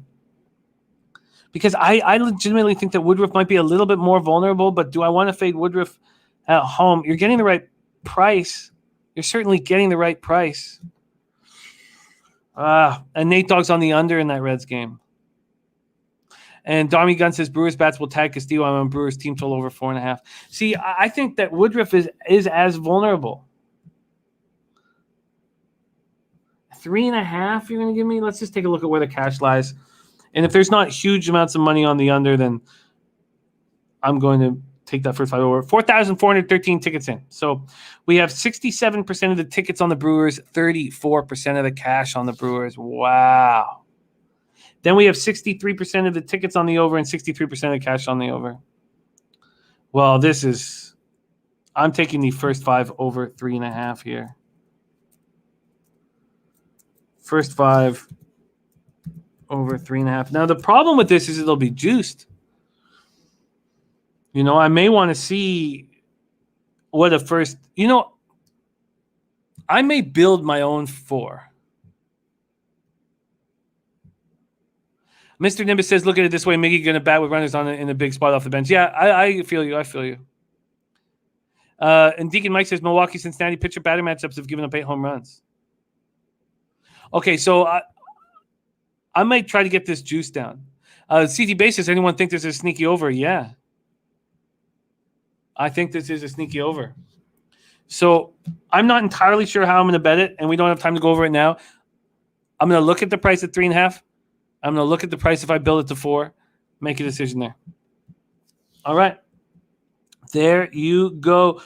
Because I legitimately think that Woodruff might be a little bit more vulnerable, but do I want to fade Woodruff at home? You're getting the right price. You're certainly getting the right price. And Nate Dogg's on the under in that Reds game. And Dommy Gunn says Brewers bats will tag Castillo. I'm on Brewers team total over 4.5. See, I think that Woodruff is as vulnerable. 3.5 you're going to give me? Let's just take a look at where the cash lies. And if there's not huge amounts of money on the under, then I'm going to take that first 5 over. 4,413 tickets in. So we have 67% of the tickets on the Brewers, 34% of the cash on the Brewers. Wow. Then we have 63% of the tickets on the over and 63% of the cash on the over. Well, I'm taking the first 5 over 3.5 here. First 5 over 3.5. Now, the problem with this is it'll be juiced. I may want to see what a first, I may build my own 4. Mr. Nimbus says, look at it this way. Miggy going to bat with runners on in a big spot off the bench. Yeah, I feel you. And Deacon Mike says, Milwaukee, Cincinnati pitcher batter matchups have given up 8 home runs. Okay, so I might try to get this juice down. CT basis, anyone think this is a sneaky over? Yeah. I think this is a sneaky over. So I'm not entirely sure how I'm going to bet it, and we don't have time to go over it now. I'm going to look at the price at 3.5. I'm going to look at the price if I build it to 4. Make a decision there. All right. There you go.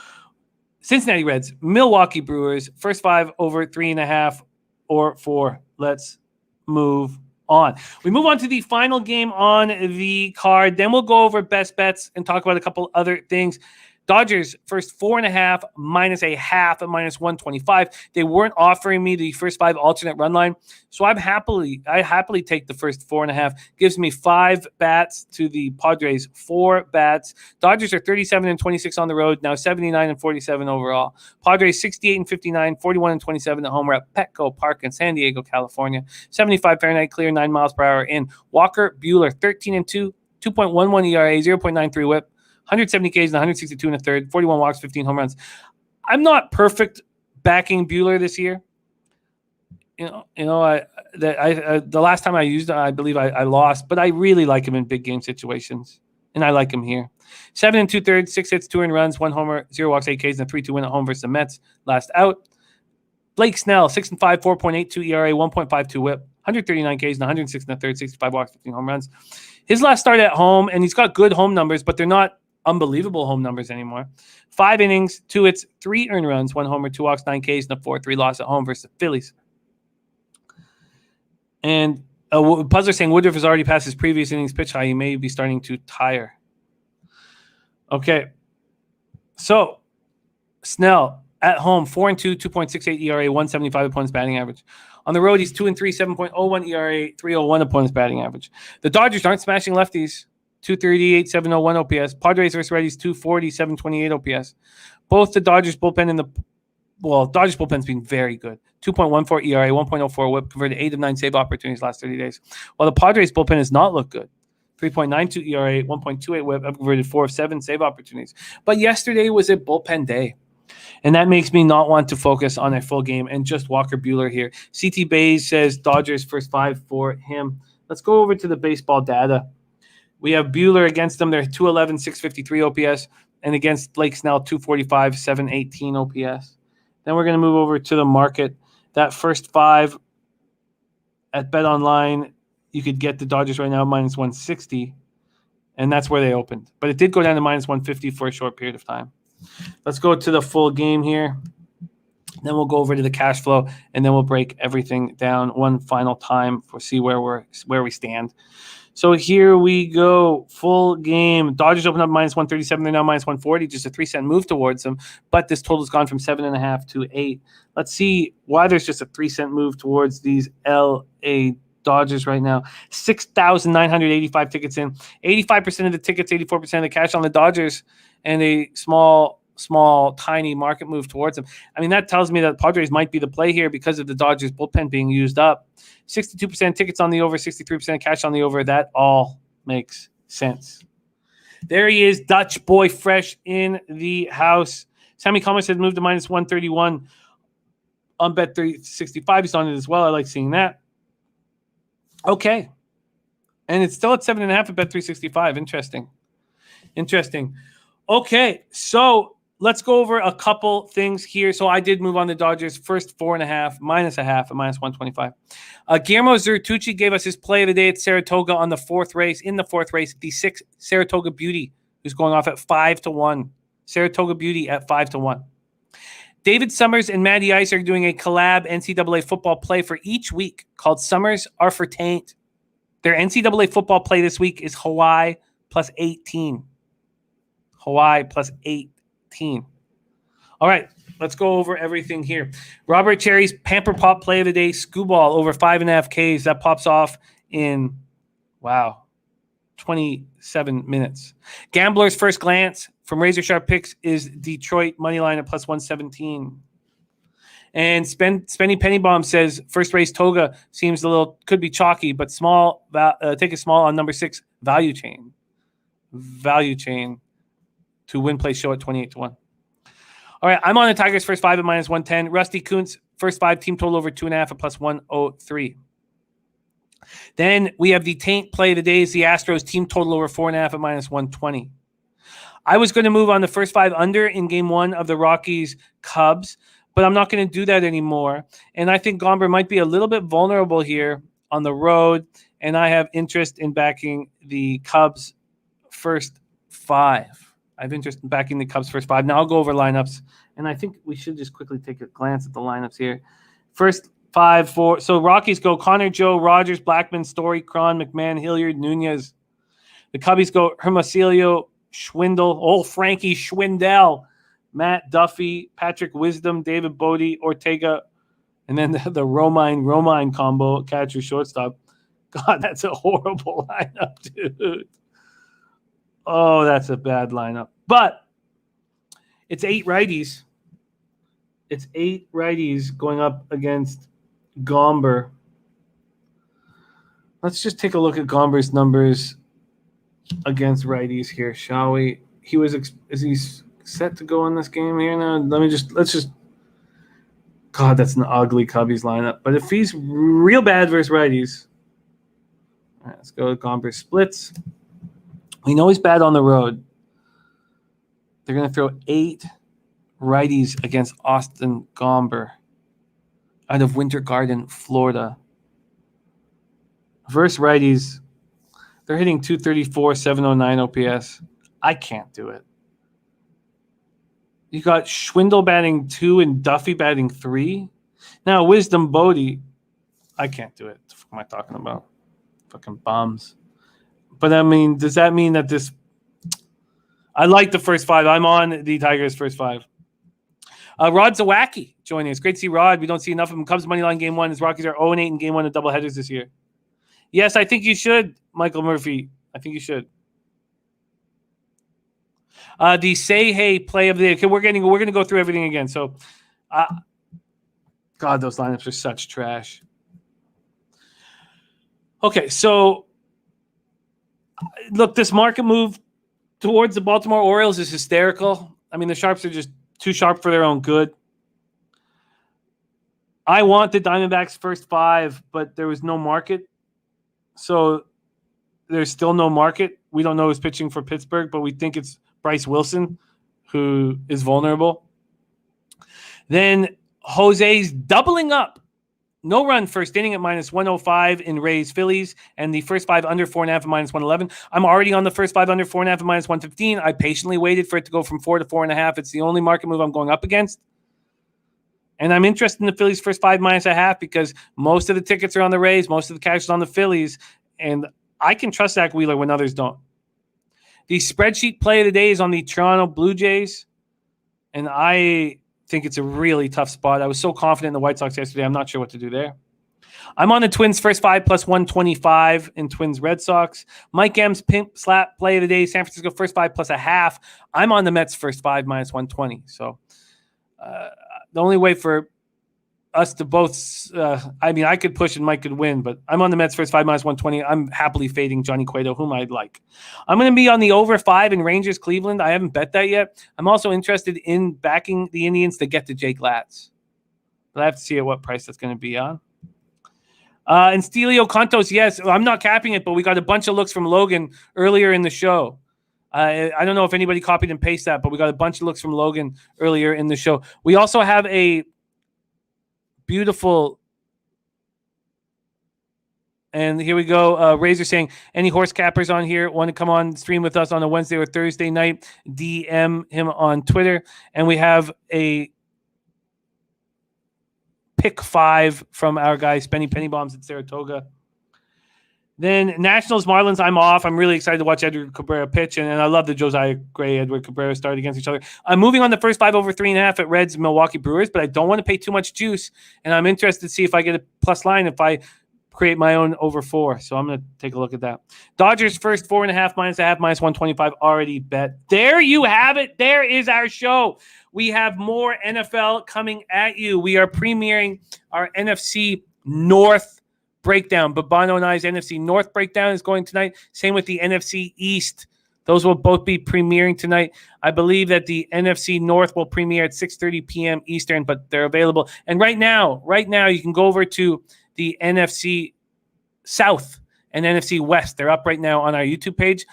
Cincinnati Reds, Milwaukee Brewers, first 5 over 3.5 or 4. Let's move on. We move on to the final game on the card. Then we'll go over best bets and talk about a couple other things. Dodgers first 4.5 minus a half at minus 125. They weren't offering me the first 5 alternate run line, so I happily take the first 4.5. Gives me 5 bats to the Padres, 4 bats. Dodgers are 37-26 on the road, now 79-47 overall. Padres 68-59, 41-27 at home. We're at Petco Park in San Diego, California. 75 Fahrenheit, clear, 9 miles per hour in. Walker Buehler 13-2, 2.11 ERA, 0.93 WHIP. 170 Ks and 162 in a third, 41 walks, 15 home runs. I'm not perfect backing Buehler this year. The last time I used it, I believe I lost, but I really like him in big game situations, and I like him here. 7 2/3, 6 hits, 2 earned runs, 1 homer, 0 walks, 8 Ks, and a 3-2 win at home versus the Mets. Last out. Blake Snell, 6-5, 4.82 ERA, 1.52 WHIP, 139 Ks and 106 in a third, 65 walks, 15 home runs. His last start at home, and he's got good home numbers, but they're not unbelievable home numbers anymore. 5 innings, 2 hits, 3 earned runs, 1 homer, 2 walks, 9 Ks, and a 4-3 loss at home versus the Phillies. And Puzzler saying Woodruff has already passed his previous innings pitch high. He may be starting to tire. Okay. So, Snell at home, 4-2, 2.68 ERA, 175 opponent's batting average. On the road, he's 2-3, 7.01 ERA, 301 opponent's batting average. The Dodgers aren't smashing lefties. 238, 701 OPS. Padres versus Reddies, 240, 728 OPS. Both the Dodgers bullpen Dodgers bullpen's been very good. 2.14 ERA, 1.04 WHIP, converted 8 of 9 save opportunities last 30 days. While the Padres bullpen has not looked good. 3.92 ERA, 1.28 WHIP, converted 4 of 7 save opportunities. But yesterday was a bullpen day. And that makes me not want to focus on a full game and just Walker Buehler here. CT Bays says Dodgers first 5 for him. Let's go over to the baseball data. We have Buehler against them. They're 211, 653 OPS. And against Blake Snell, 245, 718 OPS. Then we're going to move over to the market. That first 5 at BetOnline, you could get the Dodgers right now minus 160. And that's where they opened. But it did go down to minus 150 for a short period of time. Let's go to the full game here. Then we'll go over to the cash flow, and then we'll break everything down one final time for see where we stand. So here we go, full game. Dodgers open up minus 137. They're now minus 140, just a 3-cent move towards them. But this total's gone from 7.5 to 8. Let's see why there's just a 3-cent move towards these L.A. Dodgers right now. 6,985 tickets in. 85% of the tickets, 84% of the cash on the Dodgers, and a small, tiny market move towards them. I mean, that tells me that Padres might be the play here because of the Dodgers bullpen being used up. 62% tickets on the over, 63% cash on the over. That all makes sense. There he is, Dutch boy fresh in the house. Sammy Thomas has moved to minus 131 on Bet 365. He's on it as well. I like seeing that. Okay. And it's still at 7.5 at Bet 365. Interesting. Okay. So let's go over a couple things here. So I did move on the Dodgers first 4.5, minus a half, at minus 125. Guillermo Zertucci gave us his play of the day at Saratoga on the fourth race. In the fourth race, the 6 Saratoga Beauty, who's going off at 5-1. Saratoga Beauty at 5-1. David Summers and Matty Ice are doing a collab NCAA football play for each week called Summers Are for Taint. Their NCAA football play this week is Hawaii plus 18. Hawaii plus 18. All right, let's go over everything here. Robert Cherry's Pamper Pop play of the day, Scooball over 5.5 Ks. That pops off in, 27 minutes. Gambler's First Glance from Razor Sharp Picks is Detroit moneyline at plus 117. And Spenny Pennybomb says first race Toga seems could be chalky, but small. Take a small on number 6 Value Chain. Value Chain to win play show at 28-1. All right, I'm on the Tigers first 5 at minus 110. Rusty Kuntz first 5 team total over 2.5 at plus 103. Then we have the Taint play of the day is the Astros team total over 4.5 at minus 120. I was going to move on the first 5 under in game 1 of the Rockies Cubs, but I'm not going to do that anymore. And I think Gomber might be a little bit vulnerable here on the road, and I have interest in backing the Cubs first 5. I have interest in backing the Cubs first 5. Now I'll go over lineups, and I think we should just quickly take a glance at the lineups here. First 5, 4. So Rockies go Connor, Joe, Rogers, Blackman, Story, Cron, McMahon, Hilliard, Nunez. The Cubbies go Hermosillo, Schwindel, Frankie Schwindel, Matt Duffy, Patrick Wisdom, David Bodie, Ortega, and then the Romine combo, catcher, shortstop. God, that's a horrible lineup, dude. Oh, that's a bad lineup. But it's 8 righties. It's 8 righties going up against Gomber. Let's just take a look at Gomber's numbers against righties here, shall we? Is he set to go in this game here now? Let's just. God, that's an ugly Cubbies lineup. But if he's real bad versus righties, all right, let's go with Gomber splits. We know he's bad on the road. They're going to throw 8 righties against Austin Gomber out of Winter Garden, Florida. Versus righties, they're hitting 234, 709 OPS. I can't do it. You got Schwindel batting 2 and Duffy batting 3. Now, Wisdom Bodie, I can't do it. What the fuck am I talking about? Fucking bombs. But I mean, does that mean that this? I like the first 5. I'm on the Tigers first 5. Rod Zawacki joining us. Great to see Rod. We don't see enough of him. Cubs moneyline game 1. His Rockies are 0-8 in game 1 of doubleheaders this year. Yes, I think you should, Michael Murphy. I think you should. The Say Hey play of the day. Okay, we're going to go through everything again. So, God, those lineups are such trash. Okay, so look, this market move towards the Baltimore Orioles is hysterical. I mean, the Sharps are just too sharp for their own good. I want the Diamondbacks first 5, but there was no market. So there's still no market. We don't know who's pitching for Pittsburgh, but we think it's Bryce Wilson, who is vulnerable. Then Jose's doubling up. No run first inning at minus 105 in Rays Phillies, and the first 5 under 4.5 at minus 111. I'm already on the first 5 under 4.5 at minus 115. I patiently waited for it to go from 4 to 4.5. It's the only market move I'm going up against. And I'm interested in the Phillies first 5 minus a half because most of the tickets are on the Rays, most of the cash is on the Phillies, and I can trust Zach Wheeler when others don't. The spreadsheet play of the day is on the Toronto Blue Jays, and I think it's a really tough spot. I was so confident in the White Sox yesterday. I'm not sure what to do there. I'm on the Twins first 5 plus 125 in Twins Red Sox. Mike M's pimp slap play of the day. San Francisco first 5 plus a half. I'm on the Mets first 5 minus 120. So the only way for us to both, I could push and Mike could win, but I'm on the Mets first 5 minus 120. I'm happily fading Johnny Cueto, whom I'd like. I'm going to be on the over 5 in Rangers Cleveland. I haven't bet that yet. I'm also interested in backing the Indians to get to Jake Latz, but I have to see at what price that's going to be on. And Stelio Contos, yes, I'm not capping it, but we got a bunch of looks from Logan earlier in the show. I don't know if anybody copied and pasted that, but we got a bunch of looks from Logan earlier in the show. We also have a beautiful, and here we go. Razor saying, any horse cappers on here want to come on stream with us on a Wednesday or Thursday night? DM him on Twitter. And we have a pick 5 from our guy, Spenny Penny Bombs at Saratoga. Then Nationals, Marlins, I'm off. I'm really excited to watch Edward Cabrera pitch, and I love the Josiah Gray, Edward Cabrera start against each other. I'm moving on the first 5 over 3.5 at Reds, Milwaukee Brewers, but I don't want to pay too much juice, and I'm interested to see if I get a plus line if I create my own over 4. So I'm going to take a look at that. Dodgers first 4.5 -1/2 -125 already bet. There you have it. There is our show. We have more NFL coming at you. We are premiering our NFC North breakdown. Babano and I's NFC North breakdown is going tonight. Same with the NFC East. Those will both be premiering tonight. I believe that the NFC North will premiere at 6:30 p.m. Eastern, but they're available. And right now, you can go over to the NFC South and NFC West. They're up right now on our YouTube page.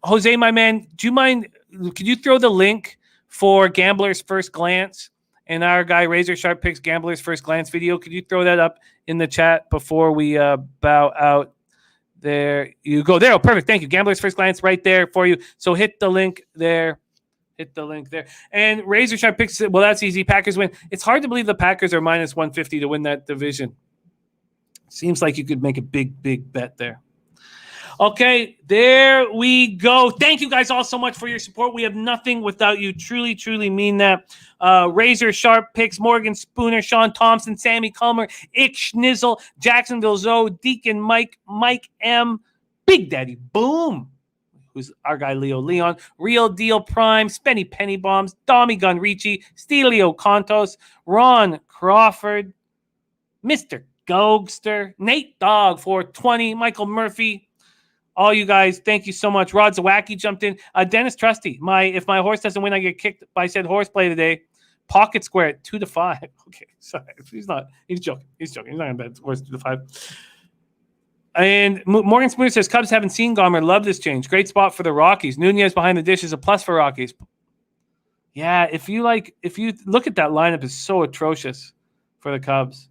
Jose, my man, do you mind? Could you throw the link for Gambler's First Glance and our guy Razor Sharp Picks Gambler's First Glance video? Could you throw that up in the chat before we bow out? There you go. There. Oh, perfect. Thank you. Gambler's First Glance right there for you. So hit the link there. And Razor Sharp Picks, well, that's easy. Packers win. It's hard to believe the Packers are -150 to win that division. Seems like you could make a big bet there. Okay, there we go. Thank you guys all so much for your support. We have nothing without you. Truly mean that. Razor Sharp Picks, Morgan Spooner, Sean Thompson, Sammy Culmer, Ick Schnizzle, Jacksonville Zoe, Deacon Mike, Mike M, Big Daddy Boom, who's our guy Leo Leon, Real Deal Prime, Spenny Penny Bombs, Dommy Gun Ricci, Stelio Contos, Ron Crawford, Mr. Gogster, Nate Dog 420, Michael Murphy. All you guys, thank you so much. Rod Zawacki jumped in. Dennis Trusty, if my horse doesn't win, I get kicked by said horseplay today. Pocket square at 2-5. Okay, sorry. He's joking. He's not going to bet horse 2-5. And Morgan Spooner says, Cubs haven't seen Gomer. Love this change. Great spot for the Rockies. Nunez behind the dish is a plus for Rockies. Yeah, if you look at that lineup, is so atrocious for the Cubs.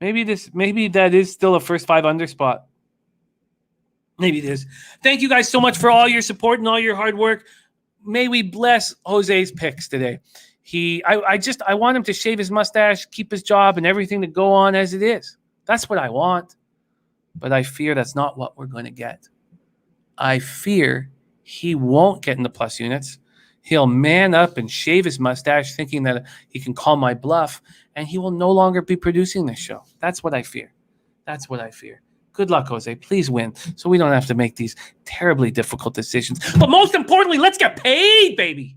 Maybe that is still a first 5 under spot. Maybe it is. Thank you guys so much for all your support and all your hard work. May we bless Jose's picks today. I want him to shave his mustache, keep his job, and everything to go on as it is. That's what I want. But I fear that's not what we're going to get. I fear he won't get in the plus units. He'll man up and shave his mustache thinking that he can call my bluff, and he will no longer be producing this show. That's what I fear. Good luck, Jose. Please win so we don't have to make these terribly difficult decisions. But most importantly, let's get paid, baby.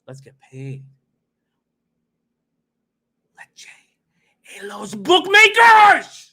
Let's get paid. Leche. Hey, los bookmakers!